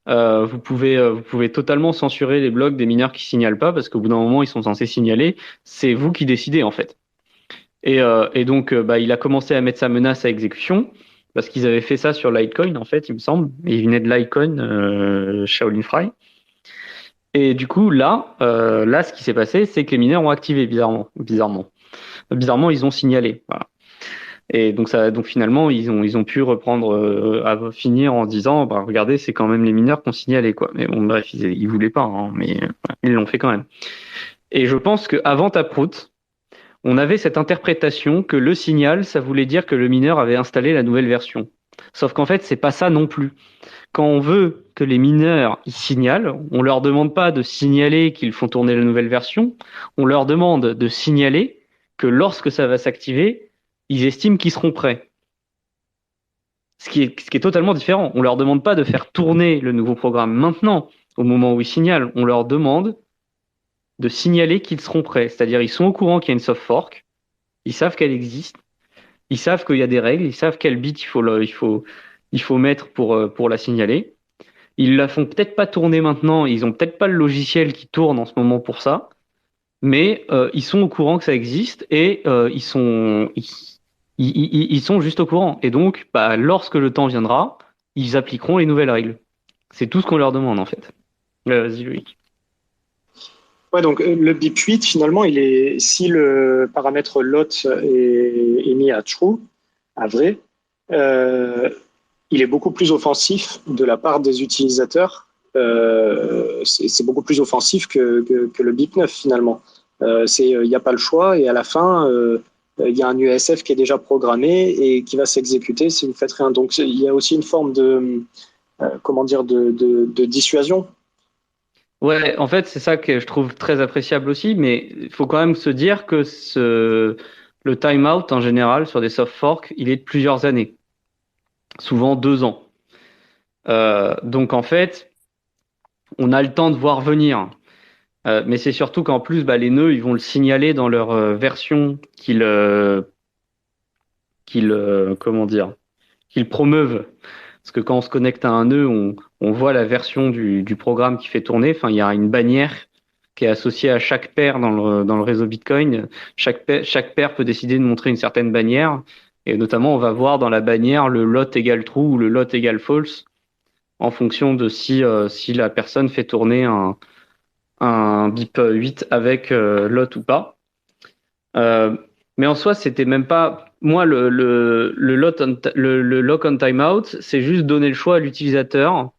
Vous pouvez totalement censurer les blocs des mineurs qui signalent pas parce qu'au bout d'un moment, ils sont censés signaler. C'est vous qui décidez, en fait. Il a commencé à mettre sa menace à exécution parce qu'ils avaient fait ça sur Litecoin, en fait, il me semble. Et il venait de Litecoin, Shaolin Fry. Et du coup, là, ce qui s'est passé, c'est que les mineurs ont activé, bizarrement, ils ont signalé. Voilà. Et donc finalement, ils ont pu reprendre, à finir en disant, regardez, c'est quand même les mineurs qui ont signalé, quoi. Mais bon, bref, ils voulaient pas, hein, mais ils l'ont fait quand même. Et je pense qu'avant Taproot, on avait cette interprétation que le signal, ça voulait dire que le mineur avait installé la nouvelle version. Sauf qu'en fait, c'est pas ça non plus. Quand on veut que les mineurs ils signalent, on leur demande pas de signaler qu'ils font tourner la nouvelle version, on leur demande de signaler que lorsque ça va s'activer, ils estiment qu'ils seront prêts. Ce qui est totalement différent. On leur demande pas de faire tourner le nouveau programme maintenant, au moment où ils signalent. On leur demande de signaler qu'ils seront prêts. C'est-à-dire, ils sont au courant qu'il y a une soft fork, ils savent qu'elle existe, ils savent qu'il y a des règles, ils savent quel bit il faut mettre pour la signaler. Ils la font peut-être pas tourner maintenant, ils ont peut-être pas le logiciel qui tourne en ce moment pour ça, mais ils sont au courant que ça existe et ils sont juste au courant. Et donc, lorsque le temps viendra, ils appliqueront les nouvelles règles. C'est tout ce qu'on leur demande en fait. Vas-y, Loïc. Ouais, donc le BIP8, finalement, si le paramètre lot est mis à true, à vrai, il est beaucoup plus offensif de la part des utilisateurs. C'est beaucoup plus offensif que le BIP9 finalement. Il n'y a pas le choix et à la fin, il y a un UASF qui est déjà programmé et qui va s'exécuter si vous faites rien. Donc il y a aussi une forme de dissuasion. Ouais, en fait, c'est ça que je trouve très appréciable aussi, mais il faut quand même se dire que le timeout en général sur des soft forks, il est de plusieurs années, souvent 2 ans. Donc en fait, on a le temps de voir venir. Mais c'est surtout qu'en plus, les nœuds, ils vont le signaler dans leur version comment dire, qu'ils promeuvent. Parce que quand on se connecte à un nœud, on voit la version du programme qui fait tourner. Enfin, il y a une bannière qui est associée à chaque paire dans le réseau Bitcoin. Chaque paire peut décider de montrer une certaine bannière. Et notamment, on va voir dans la bannière le lot égale true ou le lot égale false en fonction de si la personne fait tourner un BIP 8 avec lot ou pas. Mais en soi, c'était même pas. Moi, le lock on timeout, c'est juste donner le choix à l'utilisateur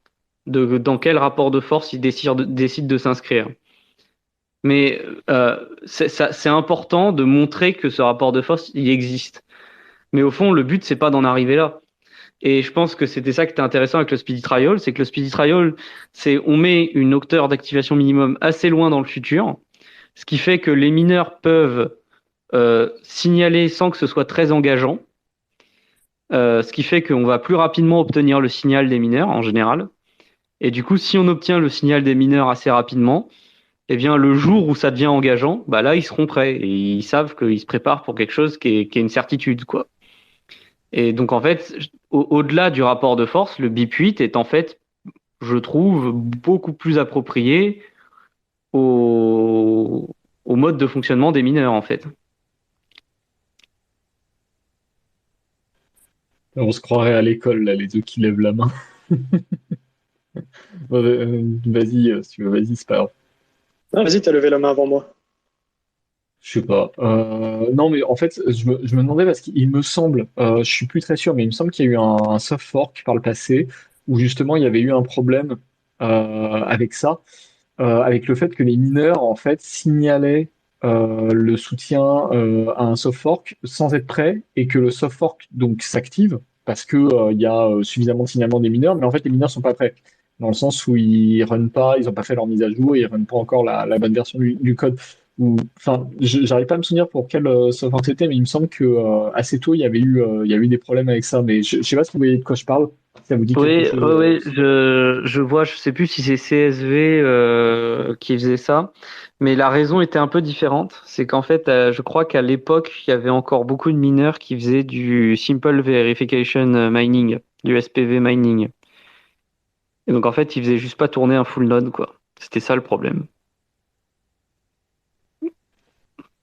dans quel rapport de force il décide de s'inscrire. Mais c'est important de montrer que ce rapport de force, il existe. Mais au fond, le but, c'est pas d'en arriver là. Et je pense que c'était ça qui était intéressant avec le Speedy Trial, c'est que le Speedy Trial, c'est on met une hauteur d'activation minimum assez loin dans le futur, ce qui fait que les mineurs peuvent signaler sans que ce soit très engageant, ce qui fait qu'on va plus rapidement obtenir le signal des mineurs en général. Et du coup, si on obtient le signal des mineurs assez rapidement, eh bien, le jour où ça devient engageant, bah là, ils seront prêts et ils savent qu'ils se préparent pour quelque chose qui est une certitude, quoi. Et donc, en fait, au-delà du rapport de force, le BIP 8 est en fait, je trouve, beaucoup plus approprié au mode de fonctionnement des mineurs, en fait. On se croirait à l'école, là, les deux qui lèvent la main. Vas-y, si tu veux, vas-y, c'est pas grave. Ah, vas-y, t'as levé la main avant moi. Je sais pas. Non, mais en fait, je me demandais parce qu'il me semble, je suis plus très sûr, mais il me semble qu'il y a eu un soft fork par le passé où justement il y avait eu un problème avec ça, avec le fait que les mineurs en fait signalaient le soutien à un soft fork sans être prêts et que le soft fork donc s'active parce que il y a suffisamment de signalement des mineurs, mais en fait les mineurs sont pas prêts dans le sens où ils run pas, ils ont pas fait leur mise à jour, ils run pas encore la bonne version du code. Enfin, j'arrive pas à me souvenir pour quel software c'était, mais il me semble que assez tôt il y a eu des problèmes avec ça. Mais je sais pas si vous voyez de quoi je parle. Si ça vous dit quelque Oui, chose. oui, oui, je vois, je sais plus si c'est CSV qui faisait ça, mais la raison était un peu différente. C'est qu'en fait, je crois qu'à l'époque, il y avait encore beaucoup de mineurs qui faisaient du Simple Verification Mining, du SPV mining. Et donc en fait, ils faisaient juste pas tourner un full node, quoi. C'était ça le problème.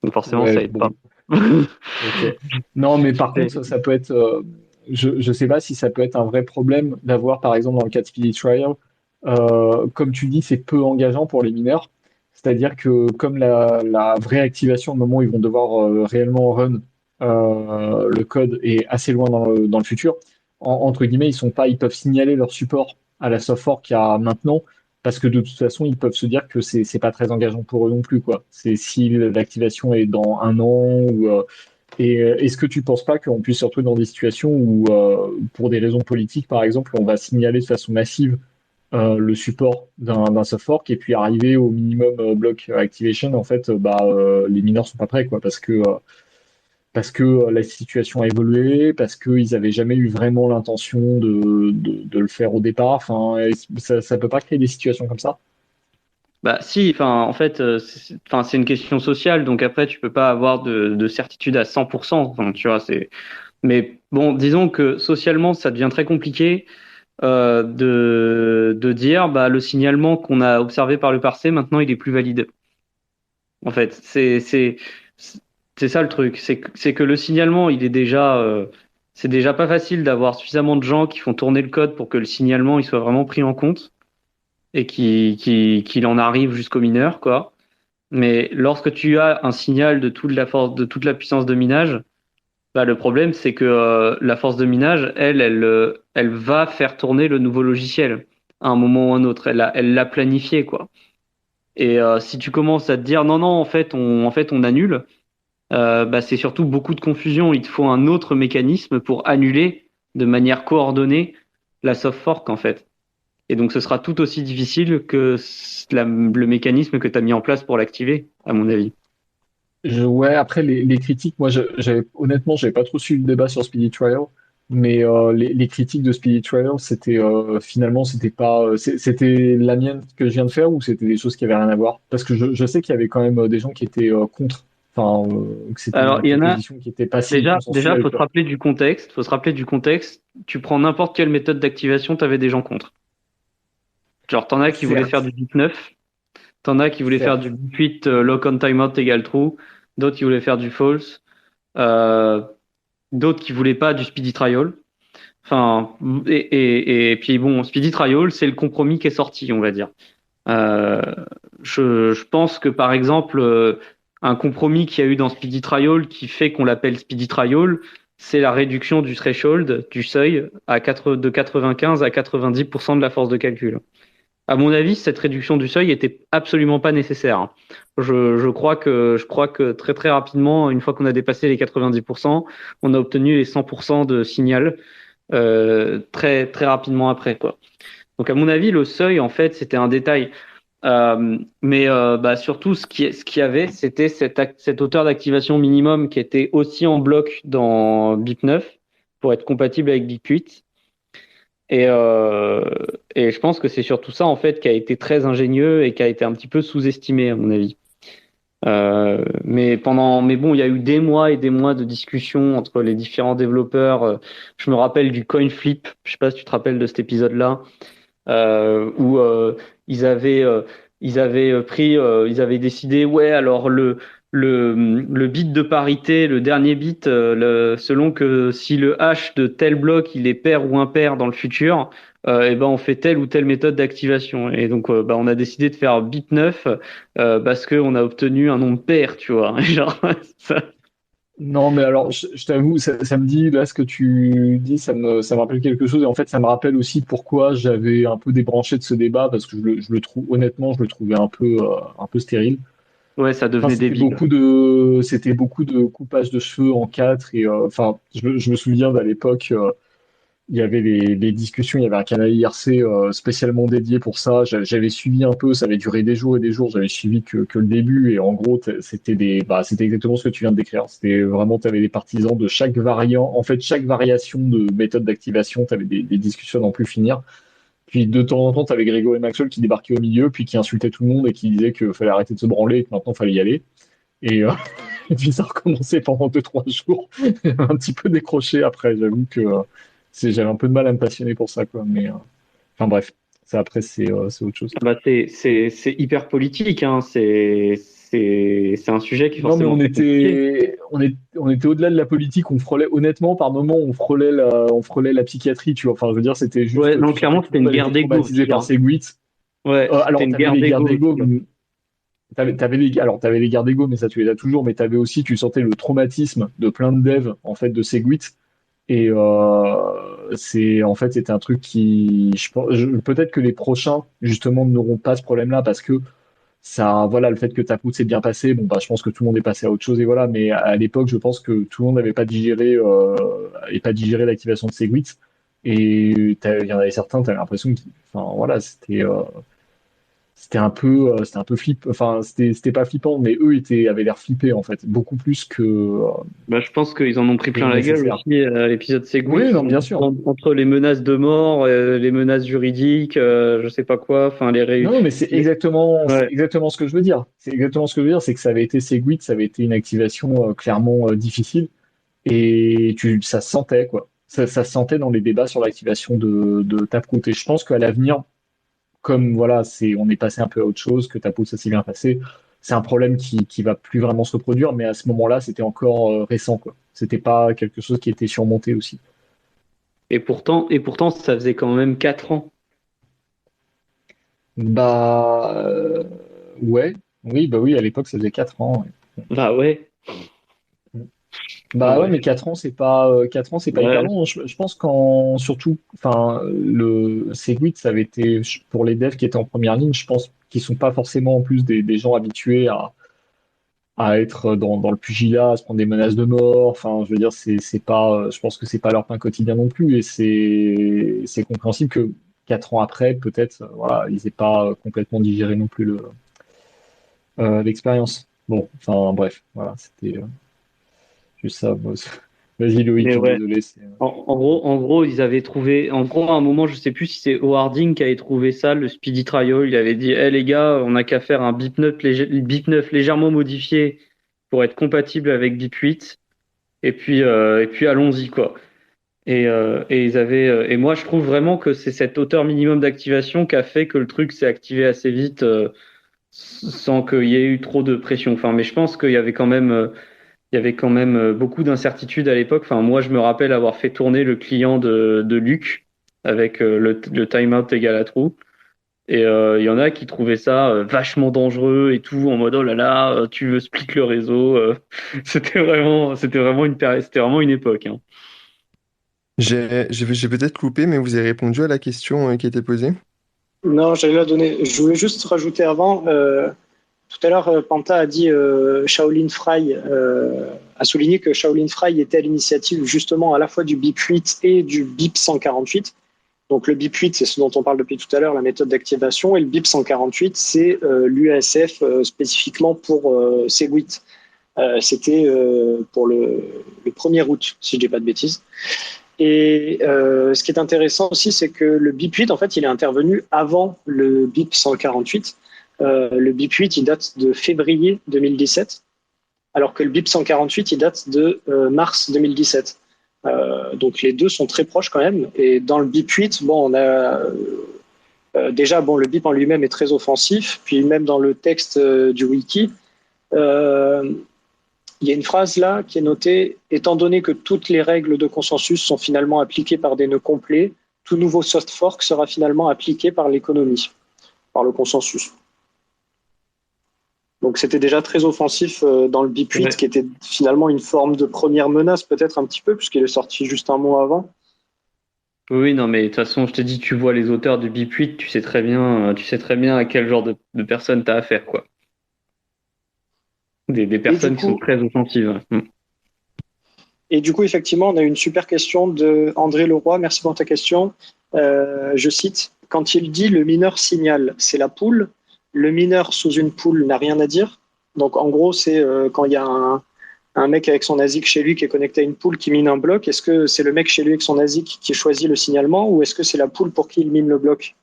Donc forcément, Ouais, ça aide pas. bon, ok. Non, mais par contre, ça peut être. Je sais pas si ça peut être un vrai problème d'avoir, par exemple, dans le cas de Speedy Trial, comme tu dis, c'est peu engageant pour les mineurs. C'est-à-dire que comme la vraie activation, au moment où ils vont devoir réellement run le code est assez loin dans le futur, entre guillemets, ils peuvent signaler leur support à la soft fork qu'il y a maintenant, parce que de toute façon, ils peuvent se dire que c'est pas très engageant pour eux non plus, quoi. C'est si l'activation est dans un an ou est-ce que tu penses pas qu'on puisse se retrouver dans des situations où, pour des raisons politiques, par exemple, on va signaler de façon massive le support d'un soft fork et puis arriver au minimum block activation, en fait, les mineurs sont pas prêts, quoi, parce que la situation a évolué, parce qu'ils n'avaient jamais eu vraiment l'intention de le faire au départ. Enfin, ça peut pas créer des situations comme ça. Bah si, enfin en fait, c'est une question sociale, donc après tu peux pas avoir de certitude à 100%. Enfin, tu vois, c'est. Mais bon, disons que socialement, ça devient très compliqué de dire bah le signalement qu'on a observé par le passé, maintenant il est plus valide. En fait, c'est ça le truc, c'est que le signalement, c'est déjà pas facile d'avoir suffisamment de gens qui font tourner le code pour que le signalement il soit vraiment pris en compte et qu'il en arrive jusqu'au mineur, quoi. Mais lorsque tu as un signal de toute la force, de toute la puissance de minage, bah, le problème, c'est que la force de minage, elle va faire tourner le nouveau logiciel à un moment ou à un autre. Elle l'a planifié, quoi. Et si tu commences à te dire non, non, en fait, on annule, bah, c'est surtout beaucoup de confusion. Il te faut un autre mécanisme pour annuler de manière coordonnée la soft fork, en fait. Et donc, ce sera tout aussi difficile que le mécanisme que tu as mis en place pour l'activer, à mon avis. Ouais, après les critiques, moi, honnêtement, j'avais pas trop suivi le débat sur Speedy Trial, mais les critiques de Speedy Trial, c'était finalement, c'était pas, c'était la mienne que je viens de faire ou c'était des choses qui avaient rien à voir? Parce que je sais qu'il y avait quand même des gens qui étaient contre. enfin, que c'était Alors, une il y en a proposition qui était pas si déjà, consensuelle, faut se quoi. rappeler du contexte. Faut se rappeler du contexte. Tu prends n'importe quelle méthode d'activation, t'avais des gens contre. Genre, t'en as qui voulaient faire Certes, du bit 9, t'en as qui voulaient faire du certes. bit 8 lock on timeout égale true, d'autres qui voulaient faire du false, euh, d'autres qui voulaient pas du speedy trial. Enfin, et puis bon, speedy trial, c'est le compromis qui est sorti, on va dire. Euh, je pense que par exemple, un compromis qu'il y a eu dans Speedy Trial qui fait qu'on l'appelle Speedy Trial, c'est la réduction du threshold, du seuil, de 95 à 90% de la force de calcul. À mon avis, cette réduction du seuil était absolument pas nécessaire, hein. Je crois que très très rapidement, une fois qu'on a dépassé les 90%, on a obtenu les 100% de signal très très rapidement après, quoi. Donc à mon avis, le seuil, en fait, c'était un détail. Mais surtout, ce qu'il y avait, c'était cette hauteur d'activation minimum qui était aussi en bloc dans BIP9 pour être compatible avec BIP8. Et, euh, et je pense que c'est surtout ça, en fait, qui a été très ingénieux et qui a été un petit peu sous-estimé, à mon avis. Mais bon, il y a eu des mois et des mois de discussions entre les différents développeurs. Je me rappelle du coin flip. Je sais pas si tu te rappelles de cet épisode-là où ils avaient ils avaient décidé, ouais, alors le bit de parité, le dernier bit, selon que si le hash de tel bloc il est pair ou impair dans le futur, et ben on fait telle ou telle méthode d'activation. Et donc on a décidé de faire bit 9 parce que on a obtenu un nombre pair, tu vois. Genre ça. Non, mais alors, je t'avoue, ça me dit, là, ce que tu dis, ça me rappelle quelque chose. Et en fait, ça me rappelle aussi pourquoi j'avais un peu débranché de ce débat, parce que je le trouve, honnêtement, je le trouvais un peu stérile. Ouais, ça Enfin, devenait débile. c'était beaucoup de coupage de cheveux en quatre. Et, enfin, je me souviens d'à l'époque, il y avait les discussions, il y avait un canal IRC spécialement dédié pour ça. J'avais suivi un peu, ça avait duré des jours et des jours. J'avais suivi que le début et en gros, c'était exactement ce que tu viens de décrire. C'était vraiment, tu avais des partisans de chaque variant. En fait, chaque variation de méthode d'activation, tu avais des discussions à n'en plus finir. Puis de temps en temps, tu avais Grégory Maxwell qui débarquait au milieu, puis qui insultait tout le monde et qui disait qu'il fallait arrêter de se branler et que maintenant, il fallait y aller. Et, et puis ça recommençait pendant 2, 3 jours. Un petit peu décroché après. J'avoue que j'avais un peu de mal à me passionner pour ça, quoi. Mais enfin bref, ça après c'est autre chose. Ah bah, c'est hyper politique, hein. C'est un sujet qui est Non, mais forcément très compliqué. on était au-delà de la politique. On frôlait, honnêtement, par moments, on frôlait la psychiatrie, tu vois. Enfin, je veux dire, c'était Ouais, juste, non, tu sentais clairement, que tout c'était le une monde avait guerre été d'ego traumatisé aussi, par hein. Segwit. Ouais, c'était Alors, une t'avais guerre les guerres d'ego d'ego, aussi, hein. alors t'avais les guerres d'ego, mais ça tu les as toujours. Mais t'avais aussi, tu sentais le traumatisme de plein de devs en fait de Segwit. Et en fait, c'était un truc qui, peut-être que les prochains justement n'auront pas ce problème-là parce que ça, voilà, le fait que Taproot s'est bien passé, bon bah, je pense que tout le monde est passé à autre chose et voilà. Mais à l'époque, je pense que tout le monde n'avait pas digéré l'activation de Segwit. Et il y en avait certains, t'avais l'impression que, enfin voilà, c'était un peu flip, enfin c'était pas flippant, mais avaient l'air flippés en fait, beaucoup plus Bah, je pense qu'ils en ont pris que plein la gueule nécessaire. aussi à l'épisode Segwit. Oui, non, bien sûr. Entre les menaces de mort, les menaces juridiques, je sais pas quoi, enfin Non, non, mais c'est ouais. exactement ce que je veux dire. C'est exactement ce que je veux dire, c'est que ça avait été Segwit, ça avait été une activation clairement difficile, et ça se sentait quoi. Ça se sentait dans les débats sur l'activation de Taproot. Et je pense qu'à l'avenir, comme voilà, on est passé un peu à autre chose, que Taproot ça s'est bien passé, c'est un problème qui va plus vraiment se reproduire, mais à ce moment-là, c'était encore récent quoi. C'était pas quelque chose qui était surmonté aussi. Et pourtant, ça faisait quand même 4 ans. Bah ouais, oui, bah oui, à l'époque ça faisait 4 ans. Bah ouais. Ouais. Enfin, Bah ouais, bref. mais 4 ans, c'est pas hyper Ouais. long. Je pense qu'en surtout, enfin, le Segwit, ça avait été pour les devs qui étaient en première ligne, je pense qu'ils sont pas forcément en plus des gens habitués à être dans le pugilat, à se prendre des menaces de mort. Enfin, je veux dire, c'est pas, je pense que c'est pas leur pain quotidien non plus, et c'est compréhensible que 4 ans après, peut-être, voilà, ils aient pas complètement digéré non plus l'expérience. Bon, enfin bref, voilà, c'était juste ça. Moi. Vas-y Mais Loïc, ouais. désolé. En gros, ils avaient trouvé, en gros, à un moment, je sais plus si c'est Howarding qui avait trouvé ça, le Speedy Trial. Il avait dit, eh les gars, on n'a qu'à faire un BIP 9, BIP 9 légèrement modifié pour être compatible avec BIP 8. Et puis allons-y, quoi. Et moi, je trouve vraiment que c'est cette hauteur minimum d'activation qui a fait que le truc s'est activé assez vite sans qu'il y ait eu trop de pression. Enfin, mais je pense qu'il y avait quand même, beaucoup d'incertitudes à l'époque. Enfin, moi, je me rappelle avoir fait tourner le client de Luc avec le timeout égal à true. Et il y en a qui trouvaient ça vachement dangereux et tout, en mode oh là là, tu veux split le réseau. C'était vraiment une époque, hein. J'ai peut-être loupé, mais vous avez répondu à la question qui était posée. Non, j'allais la donner. Je voulais juste rajouter avant. Tout à l'heure, Panta a dit Shaolin Fry a souligné que Shaolin Fry était à l'initiative justement à la fois du BIP 8 et du BIP 148. Donc le BIP 8, c'est ce dont on parle depuis tout à l'heure, la méthode d'activation, et le BIP 148, c'est l'UASF spécifiquement pour Segwit. C'était pour le 1er août, si je ne dis pas de bêtises. Et ce qui est intéressant aussi, c'est que le BIP 8, en fait, il est intervenu avant le BIP 148. Le BIP 8, il date de février 2017, alors que le BIP 148, il date de mars 2017. Donc les deux sont très proches quand même. Et dans le BIP 8, bon, on a déjà, bon, le BIP en lui-même est très offensif. Puis même dans le texte du wiki, il y a une phrase là qui est notée: étant donné que toutes les règles de consensus sont finalement appliquées par des nœuds complets, tout nouveau soft fork sera finalement appliqué par l'économie, par le consensus. Donc c'était déjà très offensif dans le BIP 8, Ouais. qui était finalement une forme de première menace, peut-être un petit peu, puisqu'il est sorti juste un mois avant. Oui, non, mais de toute façon, je te dis, tu vois les auteurs du BIP 8, tu sais très bien à quel genre de personnes t'as affaire, quoi. Des Et du personnes qui sont coup, très offensives. Mm. effectivement, on a une super question de André Leroy. Merci pour ta question. Je cite: quand il dit le mineur signale, c'est la poule. Le mineur sous une poule n'a rien à dire. Donc, en gros, c'est quand il y a un mec avec son ASIC chez lui qui est connecté à une poule qui mine un bloc. Est-ce que c'est le mec chez lui avec son ASIC qui choisit le signalement, ou est-ce que c'est la poule pour qui il mine le bloc?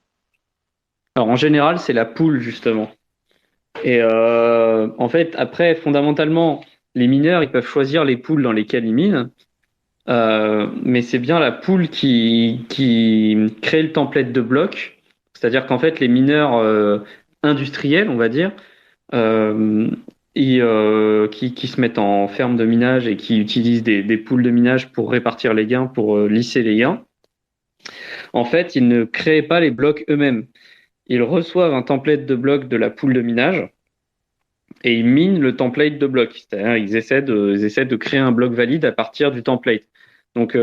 Alors, en général, c'est la poule, justement. Et en fait, après, fondamentalement, les mineurs, ils peuvent choisir les poules dans lesquelles ils minent. Mais c'est bien la pool qui crée le template de bloc. C'est-à-dire qu'en fait, les mineurs industriels, on va dire, euh, qui se mettent en ferme de minage et qui utilisent des pools de minage pour répartir les gains, pour lisser les gains, en fait, ils ne créent pas les blocs eux-mêmes. Ils reçoivent un template de bloc de la pool de minage et ils minent le template de bloc. C'est-à-dire ils essaient de créer un bloc valide à partir du template. Donc,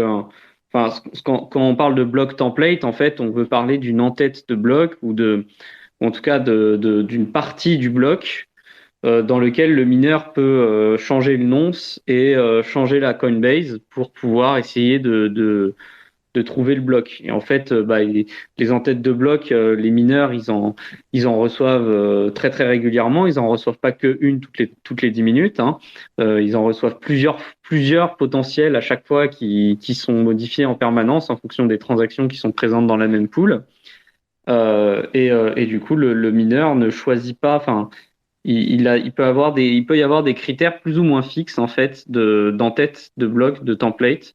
enfin, quand on parle de bloc template, en fait, on veut parler d'une en-tête de bloc ou en tout cas d'une partie du bloc dans lequel le mineur peut changer le nonce et changer la Coinbase pour pouvoir essayer de trouver le bloc. Et en fait, les en-têtes de bloc, les mineurs, ils en reçoivent très très régulièrement. Ils en reçoivent pas que une toutes les 10 minutes, hein. Ils en reçoivent plusieurs potentiels à chaque fois qui sont modifiés en permanence en fonction des transactions qui sont présentes dans la même pool. Et du coup, le mineur ne choisit pas. Enfin, il peut y avoir des critères plus ou moins fixes en fait d'en-tête de bloc, de template.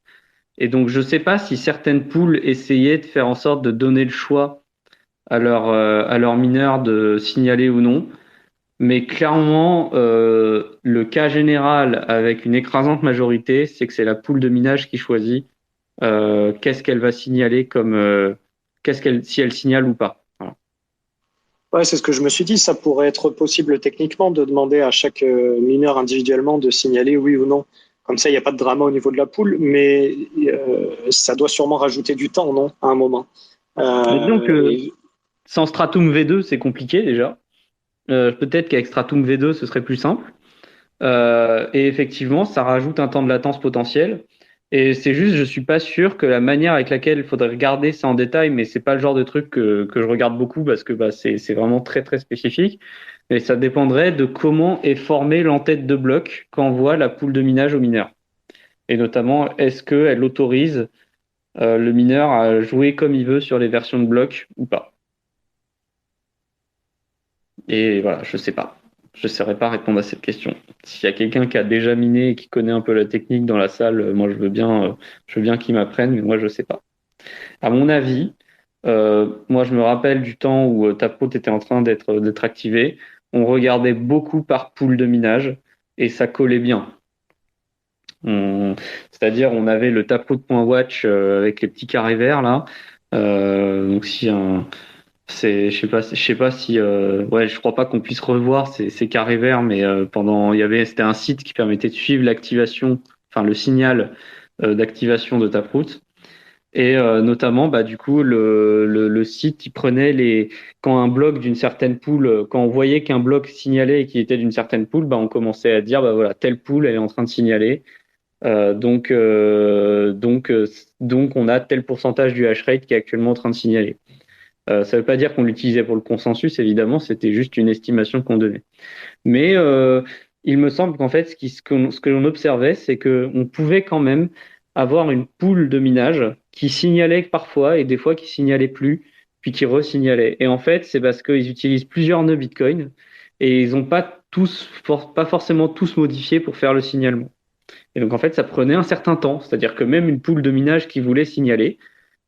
Et donc, je ne sais pas si certaines poules essayaient de faire en sorte de donner le choix à leurs mineurs de signaler ou non. Mais clairement, le cas général avec une écrasante majorité, c'est que c'est la poule de minage qui choisit qu'est-ce qu'elle va signaler si elle signale ou pas. Voilà. Ouais, c'est ce que je me suis dit. Ça pourrait être possible techniquement de demander à chaque mineur individuellement de signaler oui ou non. Comme ça, il n'y a pas de drama au niveau de la poule, mais ça doit sûrement rajouter du temps, non, à un moment. Mais disons que Et sans Stratum V2, c'est compliqué déjà. Peut-être qu'avec Stratum V2, ce serait plus simple. Et effectivement, ça rajoute un temps de latence potentiel. Et c'est juste, je suis pas sûr que la manière avec laquelle il faudrait regarder ça en détail, mais c'est pas le genre de truc que je regarde beaucoup parce que c'est vraiment très très spécifique. Mais ça dépendrait de comment est formée l'entête de bloc qu'envoie la poule de minage au mineur. Et notamment, est-ce qu'elle autorise le mineur à jouer comme il veut sur les versions de bloc ou pas. Et voilà, je sais pas. Je ne saurais pas répondre à cette question. S'il y a quelqu'un qui a déjà miné et qui connaît un peu la technique dans la salle, moi je veux bien qu'il m'apprenne, mais moi je ne sais pas. À mon avis, moi je me rappelle du temps où Taproot était en train d'être activé. On regardait beaucoup par pool de minage et ça collait bien. C'est-à-dire, on avait le taproot.watch avec les petits carrés verts là. Donc si je sais pas si, ouais, je crois pas qu'on puisse revoir ces carrés verts, mais c'était un site qui permettait de suivre l'activation, enfin le signal d'activation de Taproot. Et notamment, bah, du coup, le site, il prenait quand un bloc d'une certaine pool, quand on voyait qu'un bloc signalait et qu'il était d'une certaine pool, bah, on commençait à dire, bah voilà, telle pool, elle est en train de signaler. Euh, donc, euh, donc, euh, donc, on a tel pourcentage du hash rate qui est actuellement en train de signaler. Ça ne veut pas dire qu'on l'utilisait pour le consensus, évidemment, c'était juste une estimation qu'on donnait. Mais il me semble qu'en fait, ce que l'on observait, c'est qu'on pouvait quand même avoir une pool de minage qui signalait parfois et des fois qui signalait plus, puis qui resignalait. Et en fait, c'est parce qu'ils utilisent plusieurs nœuds Bitcoin et ils n'ont pas pas forcément tous modifié pour faire le signalement. Et donc en fait, ça prenait un certain temps, c'est-à-dire que même une pool de minage qui voulait signaler,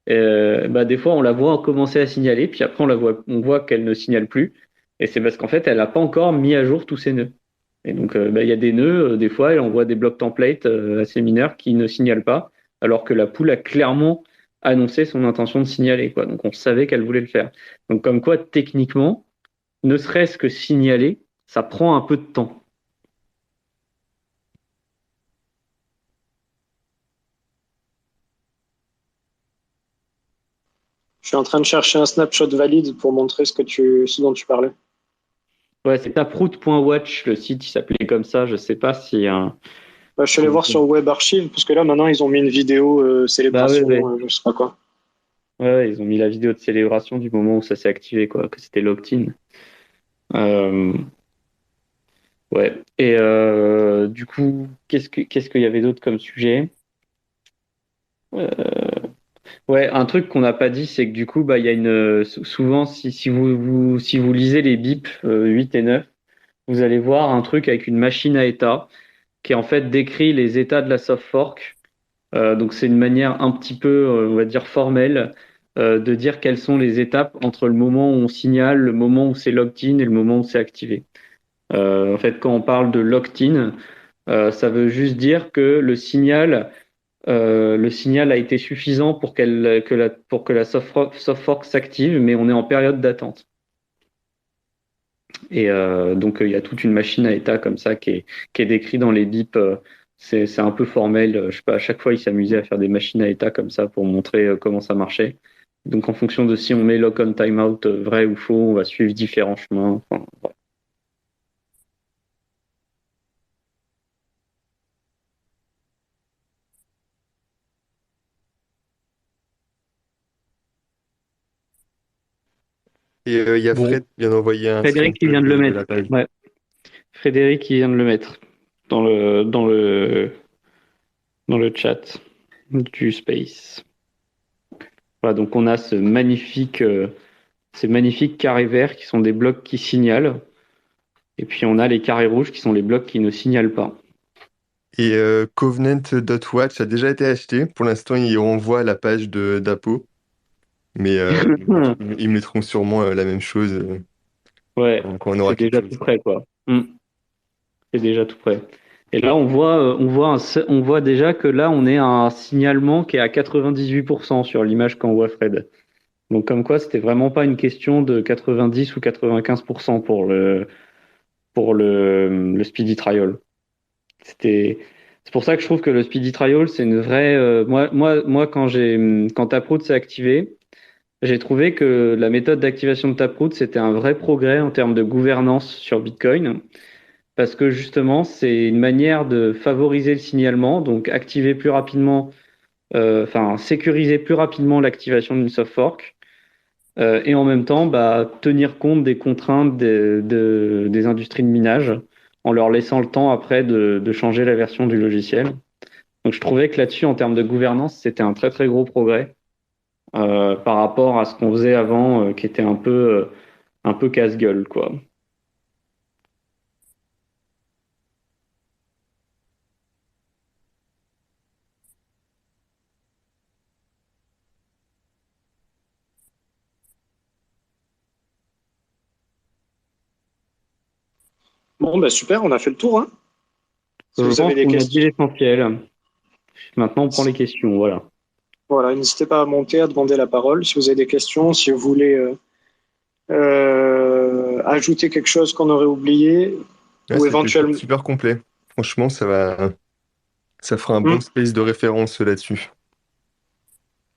bah, des fois on la voit commencer à signaler, puis après on voit qu'elle ne signale plus. Et c'est parce qu'en fait, elle n'a pas encore mis à jour tous ses nœuds. Et donc, bah, il y a des nœuds, des fois, elle envoie des blocs templates à ses mineurs qui ne signalent pas, alors que la pool a clairement annoncé son intention de signaler, quoi. Donc, on savait qu'elle voulait le faire. Donc, comme quoi, techniquement, ne serait-ce que signaler, ça prend un peu de temps. Je suis en train de chercher un snapshot valide pour montrer ce dont tu parlais. Ouais, c'est taproot.watch, le site, il s'appelait comme ça. Je sais pas si Bah, je suis allé voir sur Web Archive, parce que là, maintenant, ils ont mis une vidéo bah ouais, célébration, ouais. je sais pas quoi. Ouais, ils ont mis la vidéo de célébration du moment où ça s'est activé, quoi, que c'était locked-in. Euh, ouais. Et du coup, qu'est-ce qu'il y avait d'autre comme sujet? Euh, ouais, un truc qu'on n'a pas dit, c'est que du coup, bah, il y a souvent, si vous lisez les BIP 8 et 9, vous allez voir un truc avec une machine à état qui en fait décrit les états de la soft fork. Donc c'est une manière un petit peu, on va dire formelle, de dire quelles sont les étapes entre le moment où on signale, le moment où c'est locked in et le moment où c'est activé. En fait, quand on parle de locked in, ça veut juste dire que le signal a été suffisant pour que la soft fork s'active, mais on est en période d'attente. Et donc il y a toute une machine à état comme ça qui est décrite dans les BIP. C'est un peu formel. Je sais pas, à chaque fois, ils s'amusaient à faire des machines à état comme ça pour montrer comment ça marchait. Donc en fonction de si on met lock on timeout vrai ou faux, on va suivre différents chemins. Enfin, voilà. Et il y a Bon, Fred qui vient d'envoyer un Frédéric qui screenshot vient de le de mettre. la page. Ouais, Frédéric qui vient de le mettre dans le chat du space. Voilà, donc on a ces magnifiques carrés verts qui sont des blocs qui signalent. Et puis on a les carrés rouges qui sont les blocs qui ne signalent pas. Et Covenant.watch a déjà été acheté. Pour l'instant, il renvoie à la page de d'Apo. Mais ils mettront sûrement la même chose Ouais, quand on aura c'est quelque déjà tout chose. prêt, quoi. C'est déjà tout prêt. Et là, on voit déjà que là, on est à un signalement qui est à 98% sur l'image qu'envoie Fred. Donc, comme quoi, c'était vraiment pas une question de 90 ou 95% le speedy trial. C'est pour ça que je trouve que le speedy trial, c'est une vraie. Moi, quand Taproot s'est activé, j'ai trouvé que la méthode d'activation de Taproot, c'était un vrai progrès en termes de gouvernance sur Bitcoin, parce que justement, c'est une manière de favoriser le signalement, donc activer plus rapidement, enfin sécuriser plus rapidement l'activation d'une soft fork, et en même temps, bah, tenir compte des contraintes des industries de minage, en leur laissant le temps après de changer la version du logiciel. Donc je trouvais que là-dessus, en termes de gouvernance, c'était un très très gros progrès par rapport à ce qu'on faisait avant, qui était un peu casse-gueule, quoi. Bon, bah super, on a fait le tour, hein. Si Je vous avez pense des qu'on a dit questions, l'essentiel. Maintenant, on prend les questions. Voilà. voilà, n'hésitez pas à monter, à demander la parole. Si vous avez des questions, si vous voulez ajouter quelque chose qu'on aurait oublié, Ouais, ou c'était éventuellement. super complet. Franchement, ça fera un bon Hmm. space de référence là-dessus.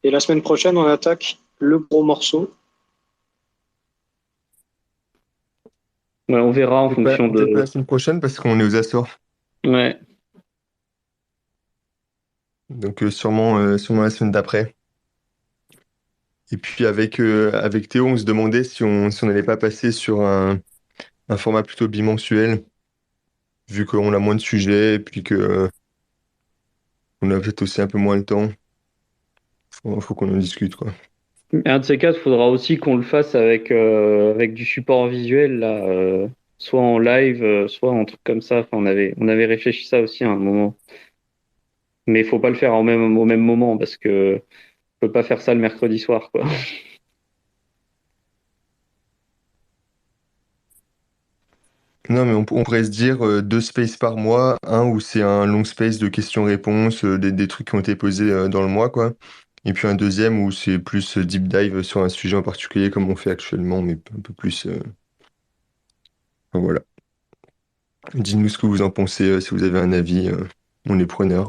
Et la semaine prochaine, on attaque le gros morceau. Ouais, on verra en fonction Peut-être pas la de. semaine prochaine parce qu'on est aux Açores. Ouais. Donc sûrement la semaine d'après. Et puis avec Théo, on se demandait si on n'allait pas passer sur un format plutôt bimensuel, vu qu'on a moins de sujets et puis que on a peut-être aussi un peu moins le temps. Faut qu'on en discute, quoi. Et un de ces quatre, il faudra aussi qu'on le fasse avec du support visuel, là, soit en live, soit en truc comme ça. Enfin, on avait réfléchi ça aussi à un moment. Mais il faut pas le faire au même moment parce que on peut pas faire ça le mercredi soir, quoi. Non, mais on pourrait se dire deux spaces par mois, un où c'est un long space de questions-réponses, des trucs qui ont été posés dans le mois, quoi. Et puis un deuxième où c'est plus deep dive sur un sujet en particulier, comme on fait actuellement, mais un peu plus. Enfin, voilà. Dites-nous ce que vous en pensez, si vous avez un avis, on est preneur.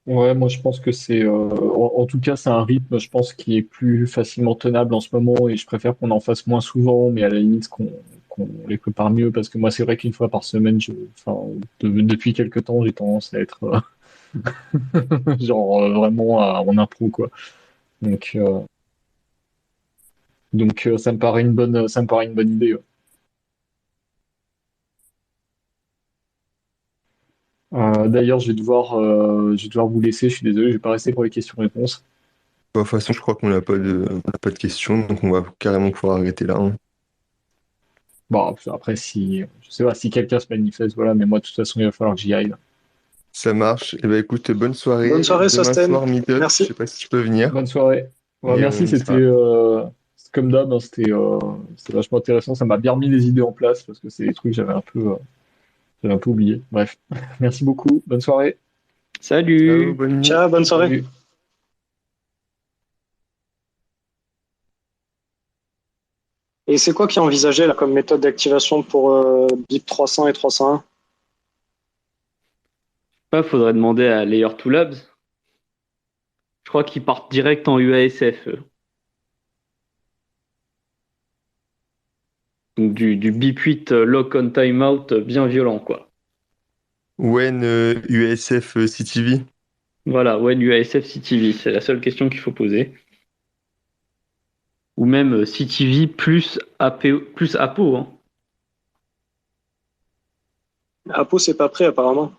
Ouais, moi je pense que en tout cas c'est un rythme, je pense, qui est plus facilement tenable en ce moment et je préfère qu'on en fasse moins souvent, mais à la limite qu'on les prépare mieux parce que moi c'est vrai qu'une fois par semaine, enfin, depuis quelques temps, j'ai tendance à être genre vraiment en impro quoi. Donc euh, donc ça me paraît une bonne idée. Ouais. D'ailleurs, je vais devoir vous laisser. Je suis désolé, je vais pas rester pour les questions-réponses. De toute façon, je crois qu'on n'a pas de questions, donc on va carrément pouvoir arrêter là, hein. Bon, après, si, je sais pas, si quelqu'un se manifeste, voilà, mais moi, de toute façon, il va falloir que j'y aille. Ça marche. Eh ben écoute, bonne Bonne soirée. soirée, Demain Sosten. soir, meet-up. Je Merci. sais pas si tu peux venir. Bonne soirée. Ouais, Et merci, on sera. c'était comme d'hab, hein, c'était vachement intéressant. Ça m'a bien remis les idées en place parce que c'est des trucs que j'avais un peu oublié. Bref, merci beaucoup. Bonne soirée. Ciao, Salut! bonne nuit. Ciao, bonne soirée. Salut. Et c'est quoi qui est envisagé là comme méthode d'activation pour BIP 300 et 301? Pas, faudrait demander à Layer2Labs. Je crois qu'ils partent direct en UASF. Donc du bip 8 lock on timeout bien violent, quoi. Wen USF CTV. Voilà, when UASF CTV, c'est la seule question qu'il faut poser. Ou même CTV plus APO, plus APO, hein. Apo, c'est pas prêt apparemment.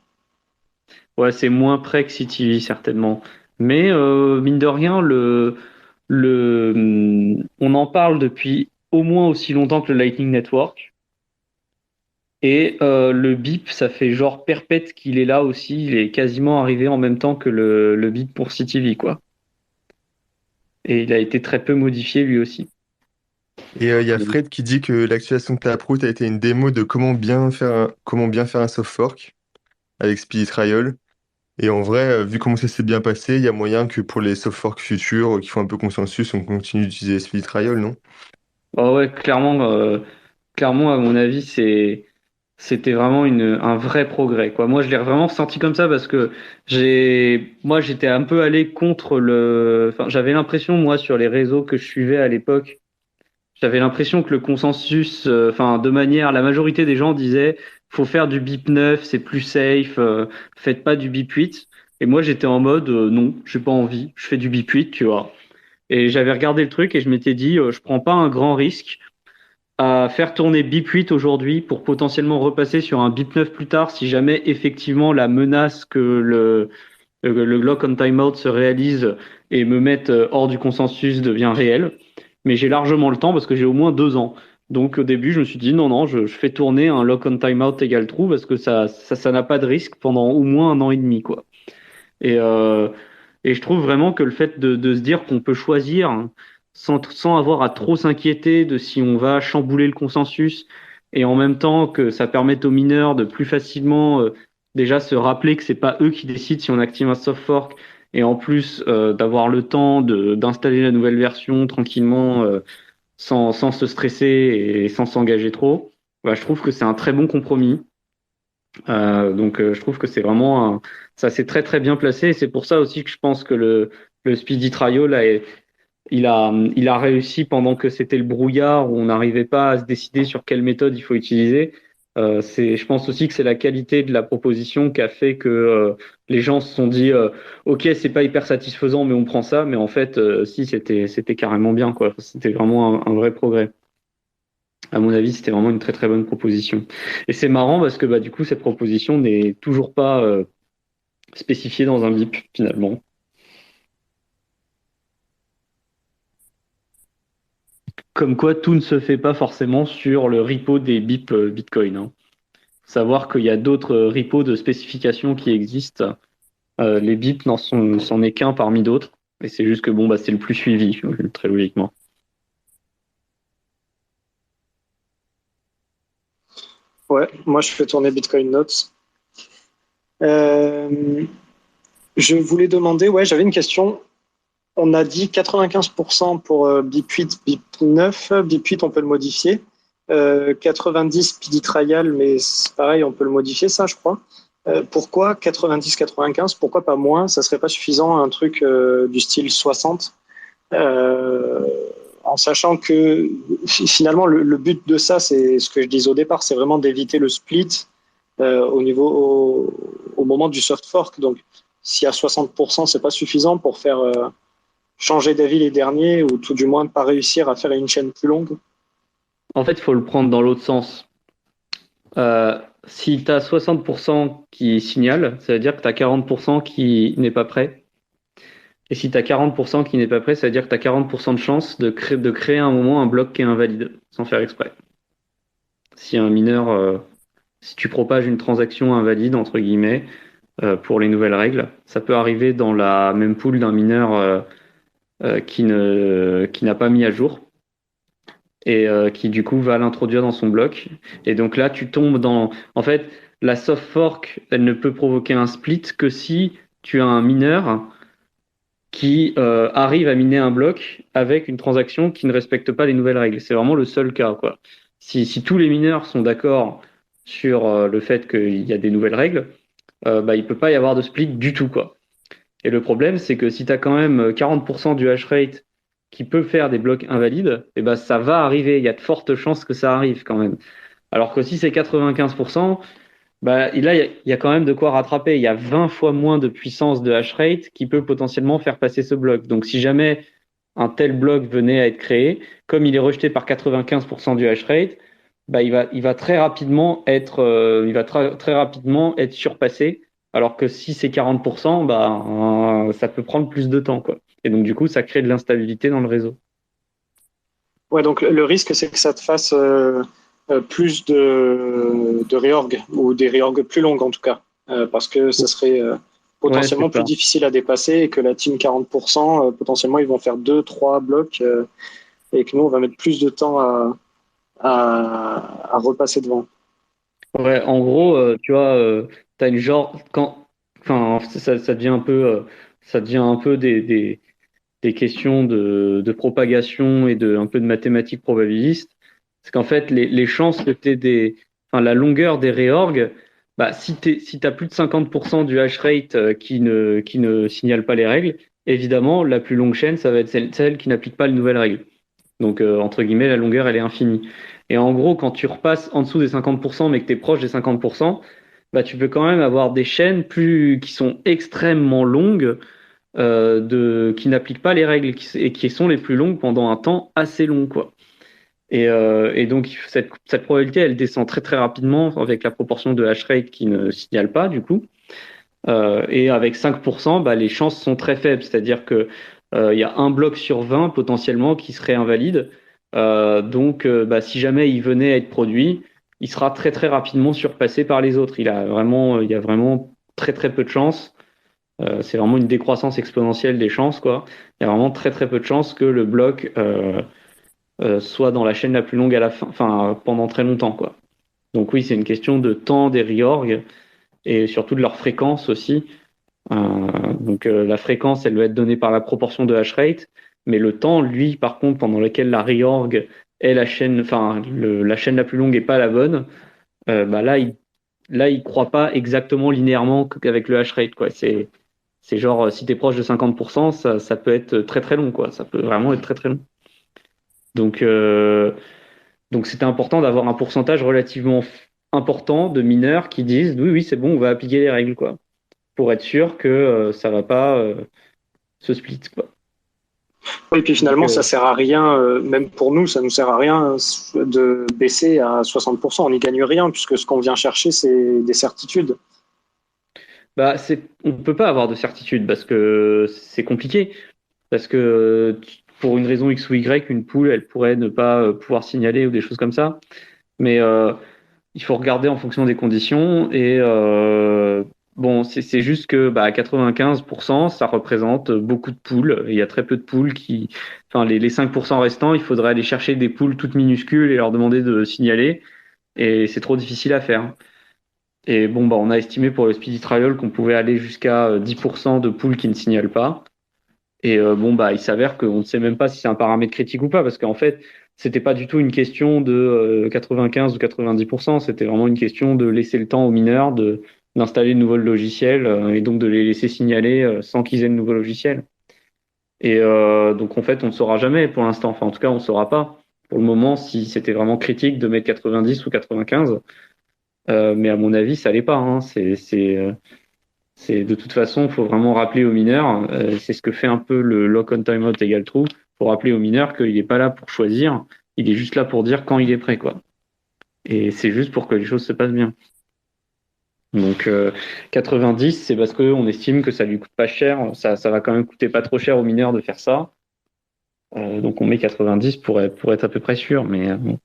Ouais, c'est moins près que CTV, certainement. Mais mine de rien, on en parle depuis au moins aussi longtemps que le Lightning Network. Et le BIP, ça fait genre perpète qu'il est là aussi. Il est quasiment arrivé en même temps que le BIP pour CTV, quoi. Et il a été très peu modifié lui aussi. Et il y a Fred qui dit que l'actualisation de Taproot a été une démo de comment bien faire un soft fork avec Speedy Trial. Et en vrai, vu comment ça s'est bien passé, il y a moyen que pour les soft forks futurs qui font un peu consensus, on continue d'utiliser Speedy Trial, non? Ah ouais, clairement, à mon avis, c'était vraiment un vrai progrès, quoi. Moi, je l'ai vraiment ressenti comme ça parce que moi, j'étais un peu allé contre enfin, j'avais l'impression, moi, sur les réseaux que je suivais à l'époque, j'avais l'impression que le consensus, enfin, la majorité des gens disaient, faut faire du BIP 9, c'est plus safe, faites pas du BIP 8. Et moi, j'étais en mode, non, j'ai pas envie, je fais du BIP 8, tu vois. Et j'avais regardé le truc et je m'étais dit, je prends pas un grand risque à faire tourner BIP 8 aujourd'hui pour potentiellement repasser sur un BIP 9 plus tard si jamais effectivement la menace que le lock on timeout se réalise et me mette hors du consensus devient réelle. Mais j'ai largement le temps parce que j'ai au moins 2 ans. Donc au début, je me suis dit non, non, je fais tourner un lock on timeout égal true parce que ça n'a pas de risque pendant au moins 1 an et demi, quoi. Et, euh, et je trouve vraiment que le fait de se dire qu'on peut choisir, hein, sans avoir à trop s'inquiéter de si on va chambouler le consensus, et en même temps que ça permette aux mineurs de plus facilement déjà se rappeler que c'est pas eux qui décident si on active un soft fork, et en plus d'avoir le temps d'installer la nouvelle version tranquillement sans se stresser et sans s'engager trop. Bah, je trouve que c'est un très bon compromis. Donc je trouve que c'est vraiment ça s'est très très bien placé, et c'est pour ça aussi que je pense que le Speedy Trial là, il a réussi pendant que c'était le brouillard où on n'arrivait pas à se décider sur quelle méthode il faut utiliser. Je pense aussi que c'est la qualité de la proposition qui a fait que les gens se sont dit ok, c'est pas hyper satisfaisant mais on prend ça, mais en fait si c'était carrément bien quoi, c'était vraiment un vrai progrès. À mon avis, c'était vraiment une très très bonne proposition. Et c'est marrant parce que bah du coup cette proposition n'est toujours pas spécifiée dans un BIP finalement. Comme quoi tout ne se fait pas forcément sur le repo des BIP Bitcoin, hein. Savoir qu'il y a d'autres repos de spécifications qui existent. Les BIP c'en est qu'un parmi d'autres. Et c'est juste que bon, bah, c'est le plus suivi, très logiquement. Ouais, moi je fais tourner Bitcoin Notes. Euh, je voulais demander, ouais, j'avais une question. On a dit 95% pour BIP 8, BIP 9. BIP 8, on peut le modifier. 90 Speedy Trial, mais c'est pareil, on peut le modifier, ça, je crois. Pourquoi 90-95? Pourquoi pas moins? Ça serait pas suffisant, un truc du style 60? En sachant que finalement, le but de ça, c'est ce que je disais au départ, c'est vraiment d'éviter le split au moment du soft fork. Donc, si à 60%, c'est pas suffisant pour faire changer d'avis les derniers, ou tout du moins pas réussir à faire une chaîne plus longue. En fait, il faut le prendre dans l'autre sens. Si tu as 60% qui signale, ça veut dire que tu as 40% qui n'est pas prêt. Et si tu as 40% qui n'est pas prêt, ça veut dire que tu as 40% de chance de créer à un moment un bloc qui est invalide, sans faire exprès. Si un mineur, si tu propages une transaction invalide, entre guillemets, pour les nouvelles règles, ça peut arriver dans la même pool d'un mineur qui n'a pas mis à jour, et qui du coup va l'introduire dans son bloc. Et donc là, tu tombes dans... En fait, la soft fork, elle ne peut provoquer un split que si tu as un mineur qui arrive à miner un bloc avec une transaction qui ne respecte pas les nouvelles règles. C'est vraiment le seul cas, quoi. Si tous les mineurs sont d'accord sur le fait qu'il y a des nouvelles règles, bah, il peut pas y avoir de split du tout, quoi. Et le problème, c'est que si tu as quand même 40% du hash rate qui peut faire des blocs invalides, et ben ça va arriver. Il y a de fortes chances que ça arrive quand même. Alors que si c'est 95%, bah, là, il y a quand même de quoi rattraper. Il y a 20 fois moins de puissance de hash rate qui peut potentiellement faire passer ce bloc. Donc si jamais un tel bloc venait à être créé, comme il est rejeté par 95% du hash rate, bah, il va très rapidement être, très rapidement être surpassé. Alors que si c'est 40%, bah, ça peut prendre plus de temps, quoi. Et donc, du coup, ça crée de l'instabilité dans le réseau. Ouais, donc le risque, c'est que ça te fasse plus de réorg, ou des réorgs plus longues en tout cas, parce que ça serait potentiellement Ouais, c'est plus ça. difficile à dépasser, et que la team 40%, potentiellement, ils vont faire 2-3 blocs, et que nous, on va mettre plus de temps à repasser devant. Ouais, en gros, tu vois, t'as une genre enfin, ça devient un peu, ça devient un peu des questions de propagation et un peu de mathématiques probabilistes. Parce qu'en fait, les chances que enfin, la longueur des réorgs, bah, si t'as plus de 50% du hash rate qui ne signale pas les règles, évidemment, la plus longue chaîne, ça va être celle qui n'applique pas les nouvelles règles. Donc, entre guillemets, la longueur, elle est infinie. Et en gros, quand tu repasses en dessous des 50%, mais que tu es proche des 50%, bah, tu peux quand même avoir des chaînes qui sont extrêmement longues, qui n'appliquent pas les règles, et qui sont les plus longues pendant un temps assez long, quoi. Et donc, cette probabilité, elle descend très très rapidement avec la proportion de hash rate qui ne signale pas, du coup. Et avec 5%, bah, les chances sont très faibles, c'est-à-dire que il y a un bloc sur 20 potentiellement qui serait invalide. Donc, bah, si jamais il venait à être produit, il sera très très rapidement surpassé par les autres. Il y a vraiment très très peu de chances. C'est vraiment une décroissance exponentielle des chances, quoi. Il y a vraiment très très peu de chances que le bloc soit dans la chaîne la plus longue à la fin, enfin pendant très longtemps, quoi. Donc oui, c'est une question de temps des reorgs et surtout de leur fréquence aussi. La fréquence, elle doit être donnée par la proportion de hash rate, mais le temps, lui, par contre, pendant lequel la reorg est la chaîne, la chaîne la plus longue et pas la bonne, il croit pas exactement linéairement avec le hash rate, quoi. C'est genre, si tu es proche de 50%, ça peut être très très long, quoi. Ça peut vraiment être très très long. Donc, euh, donc c'était important d'avoir un pourcentage relativement important de mineurs qui disent oui, oui, c'est bon, on va appliquer les règles, quoi, pour être sûr que ça va pas se split, quoi. Oui, et puis Donc, finalement, ça sert à rien, même pour nous, ça nous sert à rien de baisser à 60%. On n'y gagne rien, puisque ce qu'on vient chercher, c'est des certitudes. on peut pas avoir de certitude parce que c'est compliqué. Parce que pour une raison X ou Y, une poule, elle pourrait ne pas pouvoir signaler ou des choses comme ça. Mais il faut regarder en fonction des conditions. Et bon, c'est juste que à 95%, ça représente beaucoup de poules. Il y a très peu de poules qui. Enfin, les 5% restants, il faudrait aller chercher des poules toutes minuscules et leur demander de signaler. Et c'est trop difficile à faire. Et bon, on a estimé pour le Speedy Trial qu'on pouvait aller jusqu'à 10% de poules qui ne signalent pas. Et il s'avère qu'on ne sait même pas si c'est un paramètre critique ou pas, parce qu'en fait, c'était pas du tout une question de 95 ou 90%, c'était vraiment une question de laisser le temps aux mineurs d'installer de nouveaux logiciels et donc de les laisser signaler sans qu'ils aient de nouveaux logiciels. Et donc en fait, on ne saura jamais pour l'instant. Enfin, en tout cas, on ne saura pas pour le moment si c'était vraiment critique de mettre 90 ou 95. Mais à mon avis, ça l'est pas, hein. C'est de toute façon, il faut vraiment rappeler aux mineurs, c'est ce que fait un peu le lock on timeout égale true. Il faut rappeler aux mineurs qu'il n'est pas là pour choisir, il est juste là pour dire quand il est prêt, quoi. Et c'est juste pour que les choses se passent bien. Donc 90, c'est parce qu'on estime que ça lui coûte pas cher, ça va quand même coûter pas trop cher aux mineurs de faire ça. Donc on met 90 pour être à peu près sûr, mais bon.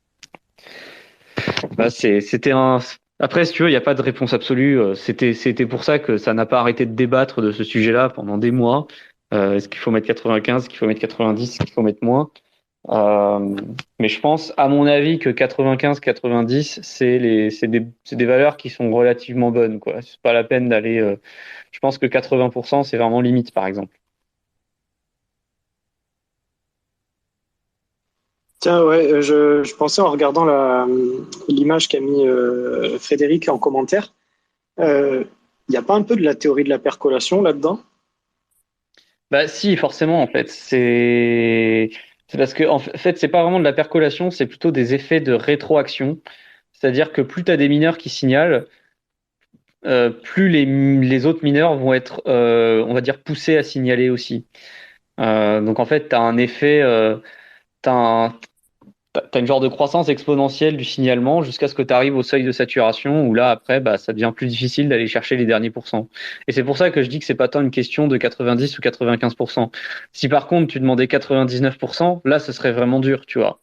C'était un. Après, si tu veux, il n'y a pas de réponse absolue. C'était pour ça que ça n'a pas arrêté de débattre de ce sujet-là pendant des mois. Est-ce qu'il faut mettre 95, est-ce qu'il faut mettre 90, est-ce qu'il faut mettre moins? Mais je pense, à mon avis, que 95-90, c'est des valeurs qui sont relativement bonnes, quoi. C'est pas la peine d'aller. Je pense que 80%, c'est vraiment limite, par exemple. Tiens, ouais, je pensais en regardant l'image qu'a mis Frédéric en commentaire, il n'y a pas un peu de la théorie de la percolation là-dedans? Bah si, forcément, en fait. C'est parce que en fait, c'est pas vraiment de la percolation, c'est plutôt des effets de rétroaction. C'est-à-dire que plus tu as des mineurs qui signalent, plus les autres mineurs vont être, on va dire, poussés à signaler aussi. Donc en fait, tu as un effet, t'as un- t'as une genre de croissance exponentielle du signalement jusqu'à ce que tu arrives au seuil de saturation où là, après, ça devient plus difficile d'aller chercher les derniers pourcents. Et c'est pour ça que je dis que c'est pas tant une question de 90 ou 95%. Si par contre, tu demandais 99%, là, ce serait vraiment dur, tu vois.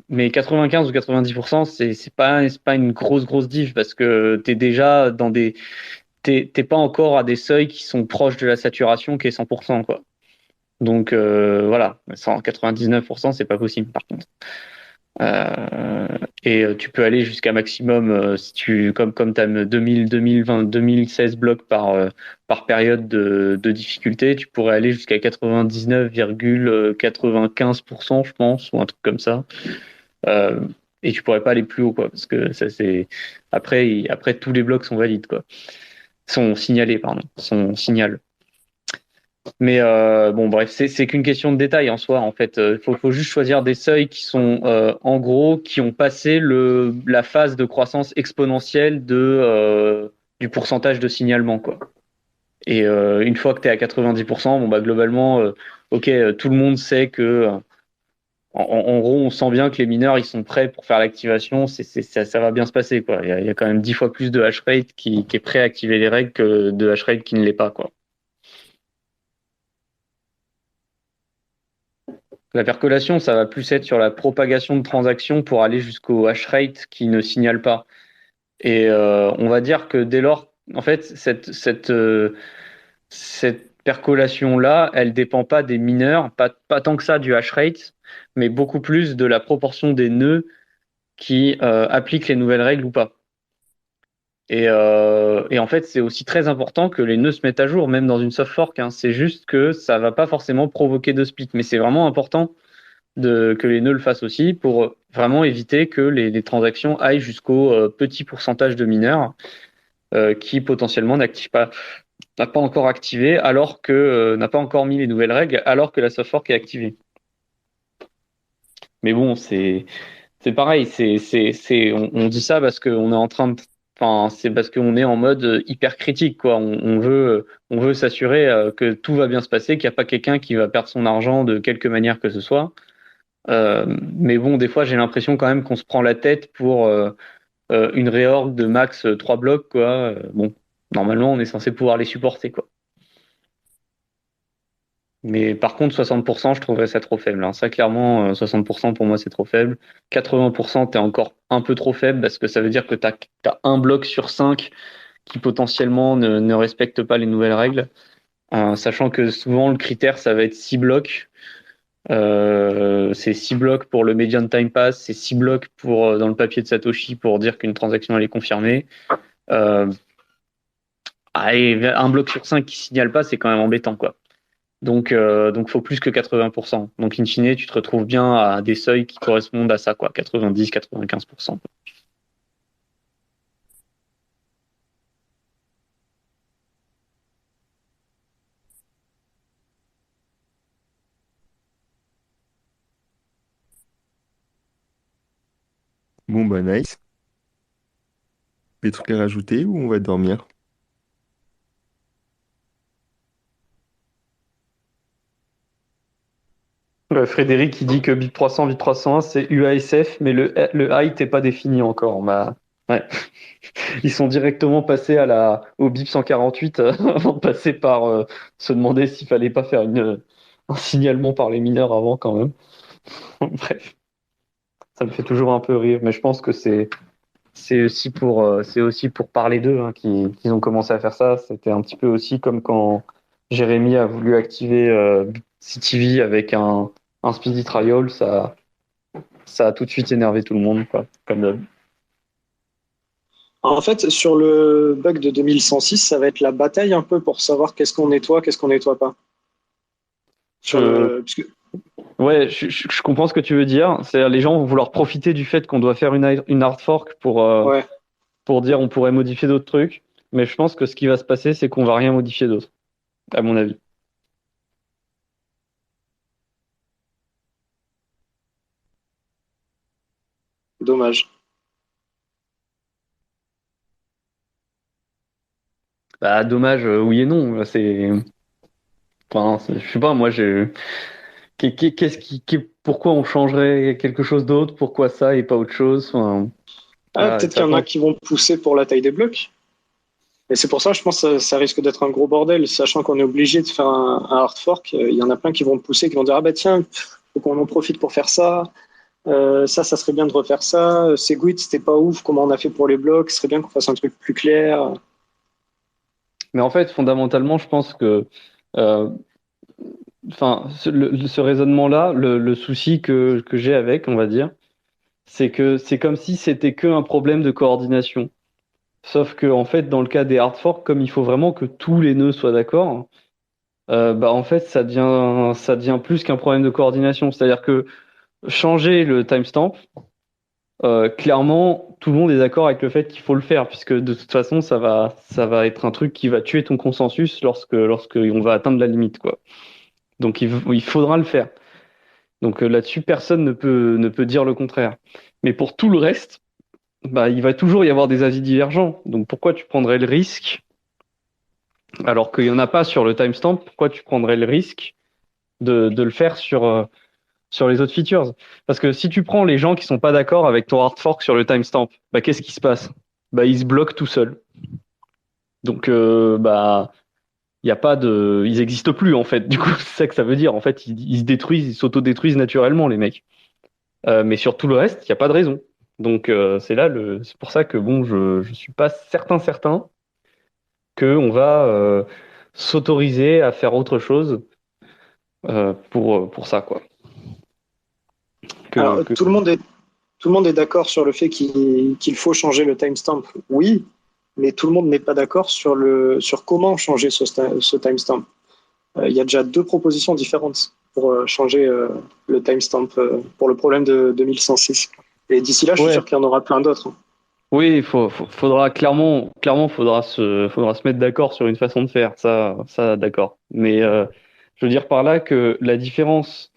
Mais 95 ou 90%, c'est pas une grosse diff parce que t'es déjà dans t'es pas encore à des seuils qui sont proches de la saturation qui est 100%, quoi. Donc voilà, 199%, c'est pas possible par contre. Euh, Tu peux aller jusqu'à maximum, si comme tu as 2000, 2020, 2016 blocs par période de difficulté, tu pourrais aller jusqu'à 99,95%, je pense, ou un truc comme ça. Euh, et tu pourrais pas aller plus haut, quoi, parce que ça c'est après tous les blocs sont valides, quoi, sont signalés, pardon, sont signal. Mais bon, bref, c'est qu'une question de détail en soi. En fait, faut juste choisir des seuils qui sont en gros qui ont passé la phase de croissance exponentielle du pourcentage de signalement, quoi. Et une fois que tu es à 90%, globalement, ok, tout le monde sait que en gros, on sent bien que les mineurs ils sont prêts pour faire l'activation. Ça va bien se passer, quoi. Il y a quand même 10 fois plus de hash rate qui est prêt à activer les règles que de hash rate qui ne l'est pas, quoi. La percolation, ça va plus être sur la propagation de transactions pour aller jusqu'au hash rate qui ne signale pas. Et on va dire que dès lors en fait, cette percolation-là, elle dépend pas des mineurs, pas tant que ça du hash rate, mais beaucoup plus de la proportion des nœuds qui appliquent les nouvelles règles ou pas. Et en fait, c'est aussi très important que les nœuds se mettent à jour, même dans une soft fork, hein. C'est juste que ça va pas forcément provoquer de split, mais c'est vraiment important que les nœuds le fassent aussi pour vraiment éviter que les transactions aillent jusqu'au petit pourcentage de mineurs qui potentiellement n'a pas encore activé, alors que n'a pas encore mis les nouvelles règles, alors que la soft fork est activée. Mais bon, c'est pareil, on dit ça parce qu'on est en train de, enfin, c'est parce qu'on est en mode hyper critique, quoi. On veut s'assurer que tout va bien se passer, qu'il n'y a pas quelqu'un qui va perdre son argent de quelque manière que ce soit. Mais bon, des fois, j'ai l'impression quand même qu'on se prend la tête pour une réorg de max 3 blocs, quoi. Bon, normalement, on est censé pouvoir les supporter, quoi. Mais par contre, 60%, je trouverais ça trop faible, hein. Ça, clairement, 60% pour moi, c'est trop faible. 80%, t'es encore un peu trop faible parce que ça veut dire que t'as un bloc sur 5 qui potentiellement ne respecte pas les nouvelles règles. Sachant que souvent, le critère, ça va être 6 blocs. C'est 6 blocs pour le median time pass, c'est 6 blocs dans le papier de Satoshi pour dire qu'une transaction elle est confirmée. Et un bloc sur 5 qui signale pas, c'est quand même embêtant, quoi. Donc faut plus que 80%. Donc in fine, tu te retrouves bien à des seuils qui correspondent à ça, quoi, 90, 95%. Bon, bah, nice. Des trucs à rajouter ou on va dormir? Frédéric qui dit que BIP 300, BIP 301, c'est UASF, mais le height n'est pas défini encore. Ouais. Ils sont directement passés au BIP 148 avant de passer par se demander s'il fallait pas faire un signalement par les mineurs avant quand même. Bref, ça me fait toujours un peu rire, mais je pense que c'est aussi pour parler d'eux, hein, qu'ils ont commencé à faire ça. C'était un petit peu aussi comme quand Jérémy a voulu activer CTV avec un speedy trial, ça a tout de suite énervé tout le monde, quoi, comme d'hab. En fait, sur le bug de 2106, ça va être la bataille un peu pour savoir qu'est-ce qu'on nettoie pas. Parce que, Ouais, je comprends ce que tu veux dire. C'est les gens vont vouloir profiter du fait qu'on doit faire une hard fork ouais, pour dire on pourrait modifier d'autres trucs. Mais je pense que ce qui va se passer, c'est qu'on va rien modifier d'autre, à mon avis. dommage. Bah, dommage, oui et non. Je sais pas, moi, pourquoi on changerait quelque chose d'autre? Pourquoi ça et pas autre chose? Enfin, Ah, peut-être qu'il y en a sachant qui vont pousser pour la taille des blocs. Et c'est pour ça, je pense que ça risque d'être un gros bordel, sachant qu'on est obligé de faire un hard fork. Il y en a plein qui vont pousser, qui vont dire ah bah tiens, faut qu'on en profite pour faire ça. Ça serait bien de refaire ça. Segwit, c'était pas ouf. Comment on a fait pour les blocs? Ce serait bien qu'on fasse un truc plus clair. Mais en fait, fondamentalement, je pense que, euh, enfin, ce raisonnement-là, le souci que j'ai avec, on va dire, c'est que c'est comme si c'était que un problème de coordination. Sauf que, en fait, dans le cas des hard forks, comme il faut vraiment que tous les nœuds soient d'accord, bah, en fait, ça devient plus qu'un problème de coordination. C'est-à-dire que changer le timestamp, clairement, tout le monde est d'accord avec le fait qu'il faut le faire, puisque de toute façon, ça va être un truc qui va tuer ton consensus lorsque on va atteindre la limite, quoi. Donc, il faudra le faire. Donc là-dessus, personne ne peut dire le contraire. Mais pour tout le reste, bah, il va toujours y avoir des avis divergents. Donc pourquoi tu prendrais le risque, alors qu'il n'y en a pas sur le timestamp, pourquoi tu prendrais le risque de le faire sur les autres features? Parce que si tu prends les gens qui sont pas d'accord avec ton hard fork sur le timestamp, bah, qu'est-ce qui se passe? Bah, ils se bloquent tout seuls. Donc bah, il y a pas de, ils existent plus en fait. Du coup, c'est ça que ça veut dire. En fait, ils se détruisent, ils s'autodétruisent naturellement, les mecs. Mais sur tout le reste, il n'y a pas de raison. Donc c'est pour ça que bon, je suis pas certain qu'on va s'autoriser à faire autre chose pour ça, quoi. Alors, tout le monde est d'accord sur le fait qu'il faut changer le timestamp, oui, mais tout le monde n'est pas d'accord sur comment changer ce timestamp. Il y a déjà 2 propositions différentes pour changer le timestamp pour le problème de 2106. Et d'ici là, je suis Ouais. sûr qu'il y en aura plein d'autres. Oui, faudra clairement, faudra se mettre d'accord sur une façon de faire. Ça, d'accord. Mais je veux dire par là que la différence,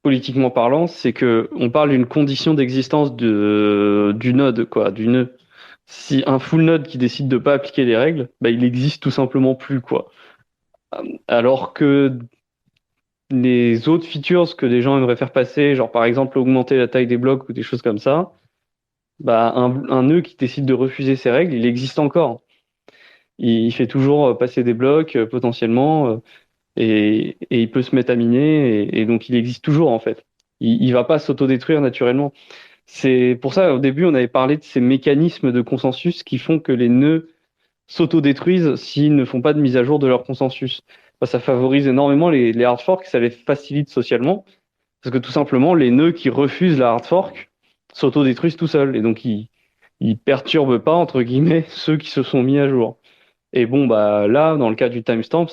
politiquement parlant, c'est que on parle d'une condition d'existence du node, quoi, du nœud. Si un full node qui décide de pas appliquer les règles, bah, il existe tout simplement plus, quoi. Alors que les autres features que des gens aimeraient faire passer, genre par exemple augmenter la taille des blocs ou des choses comme ça, bah, un nœud qui décide de refuser ces règles, il existe encore. Il fait toujours passer des blocs potentiellement et il peut se mettre à miner et donc il existe toujours en fait. Il va pas s'autodétruire naturellement. C'est pour ça au début on avait parlé de ces mécanismes de consensus qui font que les nœuds s'autodétruisent s'ils ne font pas de mise à jour de leur consensus. Bah, ça favorise énormément les hard forks, ça les facilite socialement parce que tout simplement les nœuds qui refusent la hard fork s'autodétruisent tout seuls et donc ils perturbent pas entre guillemets ceux qui se sont mis à jour. Et bon, bah là, dans le cas du timestamp,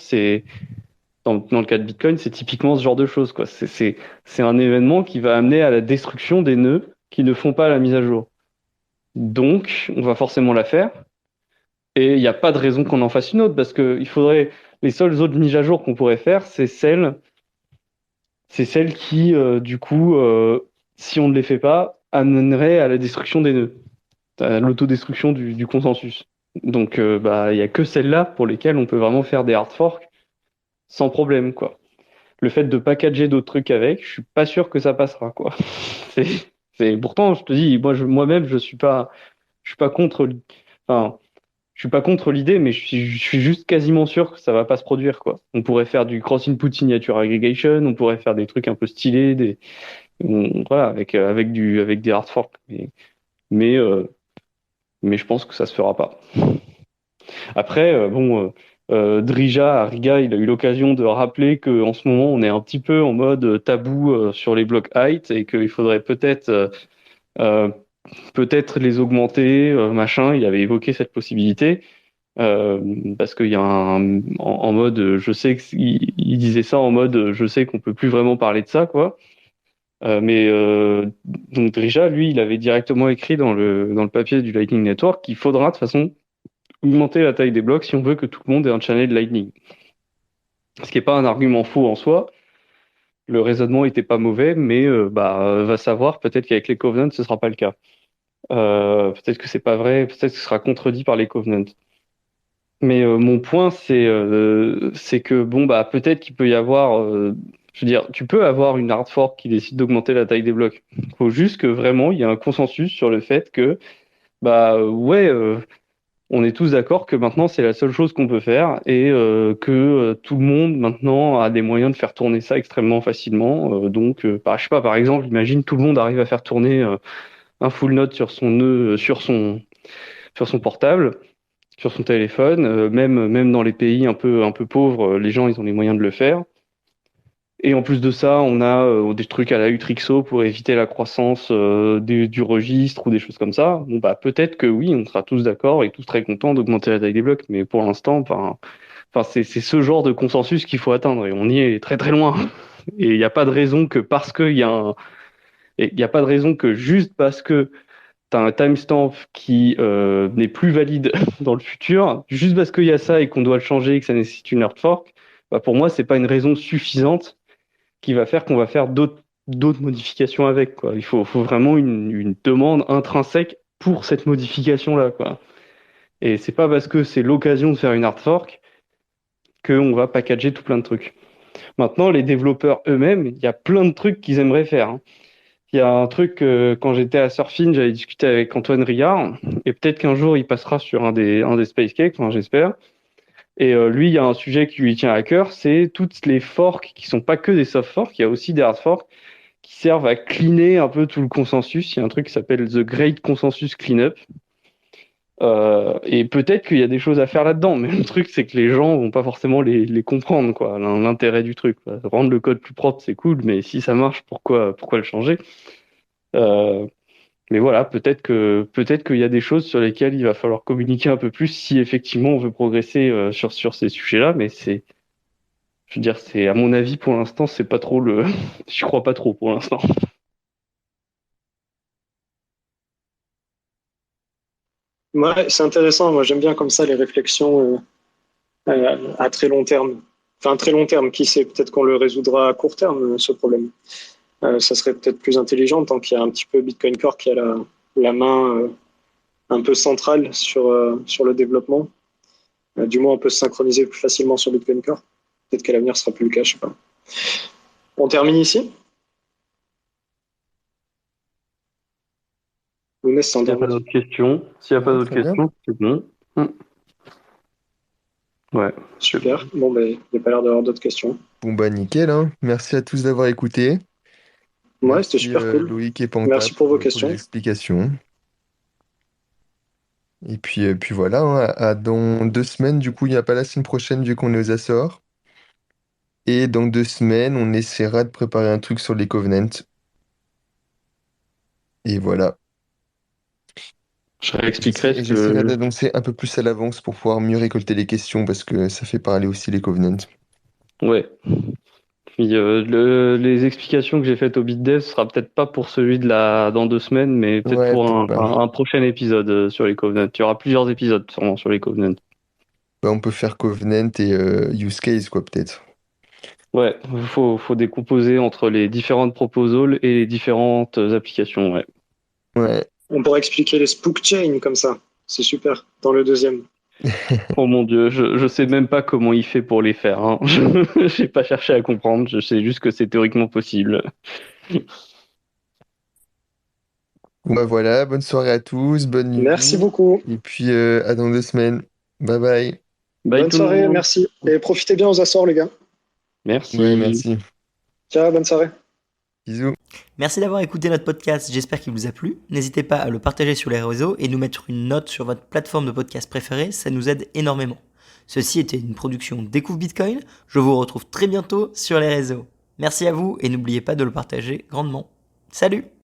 dans le cas de Bitcoin, c'est typiquement ce genre de choses, quoi. C'est un événement qui va amener à la destruction des nœuds qui ne font pas la mise à jour. Donc, on va forcément la faire. Et il n'y a pas de raison qu'on en fasse une autre, parce que les seules autres mises à jour qu'on pourrait faire, c'est celles qui, du coup, si on ne les fait pas, amèneraient à la destruction des nœuds, à l'autodestruction du consensus. Donc, bah, il n'y a que celles-là pour lesquelles on peut vraiment faire des hard forks sans problème, quoi. Le fait de packager d'autres trucs avec, je suis pas sûr que ça passera, quoi. C'est, pourtant, je te dis, moi-même, je suis pas contre, enfin, je suis pas contre l'idée, mais je suis juste quasiment sûr que ça va pas se produire, quoi. On pourrait faire du cross-input signature aggregation, on pourrait faire des trucs un peu stylés, voilà, avec des hard forks, mais, euh, mais je pense que ça se fera pas. Après, Drija, à Riga, il a eu l'occasion de rappeler qu'en ce moment, on est un petit peu en mode tabou sur les blocs height et qu'il faudrait euh, peut-être les augmenter, machin. Il avait évoqué cette possibilité euh, parce qu'il y a en mode, je sais il disait ça en mode, je sais qu'on peut plus vraiment parler de ça, quoi. Donc Drija, lui, il avait directement écrit dans le papier du Lightning Network qu'il faudra de toute façon augmenter la taille des blocs si on veut que tout le monde ait un channel Lightning. Ce qui n'est pas un argument faux en soi. Le raisonnement était pas mauvais, mais va savoir, peut-être qu'avec les covenants, ce sera pas le cas. Peut-être que c'est pas vrai, peut-être que ce sera contredit par les covenants. Mais mon point, c'est que bon, bah, peut-être qu'il peut y avoir. Je veux dire, tu peux avoir une hard fork qui décide d'augmenter la taille des blocs. Il faut juste que vraiment il y ait un consensus sur le fait que, bah, ouais. On est tous d'accord que maintenant c'est la seule chose qu'on peut faire et que tout le monde maintenant a des moyens de faire tourner ça extrêmement facilement. Je sais pas, par exemple, imagine tout le monde arrive à faire tourner un full node sur son nœud, sur son portable, sur son téléphone. Même dans les pays un peu pauvres, les gens ils ont les moyens de le faire. Et en plus de ça, on a des trucs à la Utrixo pour éviter la croissance du registre ou des choses comme ça. Bon, bah, peut-être que oui, on sera tous d'accord et tous très contents d'augmenter la taille des blocs, mais pour l'instant, c'est ce genre de consensus qu'il faut atteindre et on y est très très loin. Et il n'y a pas de raison que parce qu'il y a un, et il n'y a pas de raison que juste parce que tu as un timestamp qui n'est plus valide dans le futur, juste parce qu'il y a ça et qu'on doit le changer et que ça nécessite une hard fork, bah, pour moi, c'est pas une raison suffisante qui va faire qu'on va faire d'autres modifications avec, quoi. Il faut vraiment une demande intrinsèque pour cette modification-là, quoi. Et c'est pas parce que c'est l'occasion de faire une hard fork qu'on va packager tout plein de trucs. Maintenant, les développeurs eux-mêmes, il y a plein de trucs qu'ils aimeraient faire, hein. Il y a un truc, quand j'étais à Surfin, j'avais discuté avec Antoine Riard, et peut-être qu'un jour il passera sur un des Space Cakes, enfin, j'espère. Et lui, il y a un sujet qui lui tient à cœur, c'est toutes les forks qui sont pas que des soft forks, il y a aussi des hard forks qui servent à cleaner un peu tout le consensus. Il y a un truc qui s'appelle The Great Consensus Cleanup, Et peut-être qu'il y a des choses à faire là-dedans, mais le truc, c'est que les gens vont pas forcément les comprendre, quoi, l'intérêt du truc, quoi. Rendre le code plus propre, c'est cool, mais si ça marche, pourquoi le changer? Euh, mais voilà, peut-être qu'il y a des choses sur lesquelles il va falloir communiquer un peu plus si effectivement on veut progresser sur ces sujets-là, mais je veux dire, c'est à mon avis pour l'instant, c'est pas trop le, j'y crois pas trop pour l'instant. Ouais, c'est intéressant. Moi, j'aime bien comme ça les réflexions à très long terme. Enfin, très long terme, qui sait, peut-être qu'on le résoudra à court terme, ce problème. Ça serait peut-être plus intelligent tant qu'il y a un petit peu Bitcoin Core qui a la main un peu centrale sur le développement. Du moins, on peut se synchroniser plus facilement sur Bitcoin Core. Peut-être qu'à l'avenir, ce sera plus le cas, je sais pas. On termine ici. Younes S'il n'y a pas s'endormit. d'autres questions, s'il n'y a pas Ouais, d'autres très bien. questions, c'est bon. Ouais. Super. Bon, ben, il n'y a pas l'air d'avoir d'autres questions. Bon bah nickel, hein. Merci à tous d'avoir écouté. Ouais, c'était Merci super cool. Loïc et Panta Merci pour vos pour les questions. explications. Et puis voilà, hein, dans 2 semaines, du coup, il n'y a pas la semaine prochaine vu qu'on est aux Açores. Et dans 2 semaines, on essaiera de préparer un truc sur les Covenants. Et voilà. Je réexpliquerai ce J'essaierai que, d'annoncer un peu plus à l'avance pour pouvoir mieux récolter les questions parce que ça fait parler aussi les Covenants. ouais. Puis les explications que j'ai faites au BitDev ce sera peut-être pas pour celui dans 2 semaines, mais peut-être Ouais, pour peut-être un, pas. un prochain épisode sur les Covenants. Il y aura plusieurs épisodes sûrement sur les Covenants. Bah, on peut faire Covenant et Use Case, quoi, peut-être. Ouais, faut décomposer entre les différentes proposals et les différentes applications. Ouais. Ouais. On pourrait expliquer les spook chains comme ça. C'est super. Dans le deuxième. Oh mon Dieu, je sais même pas comment il fait pour les faire, hein. Je j'ai pas cherché à comprendre. Je sais juste que c'est théoriquement possible. Bon, bah voilà, bonne soirée à tous, bonne Merci nuit. beaucoup. Et puis à dans 2 semaines. Bye bye. Bye Bonne tout le soirée. monde. Merci. Et profitez bien aux Açores, les gars. Ouais, Merci. merci. Ciao, bonne soirée. Bisous. Merci d'avoir écouté notre podcast, j'espère qu'il vous a plu. N'hésitez pas à le partager sur les réseaux et nous mettre une note sur votre plateforme de podcast préférée, ça nous aide énormément. Ceci était une production Découvre Bitcoin, je vous retrouve très bientôt sur les réseaux. Merci à vous et n'oubliez pas de le partager grandement. Salut!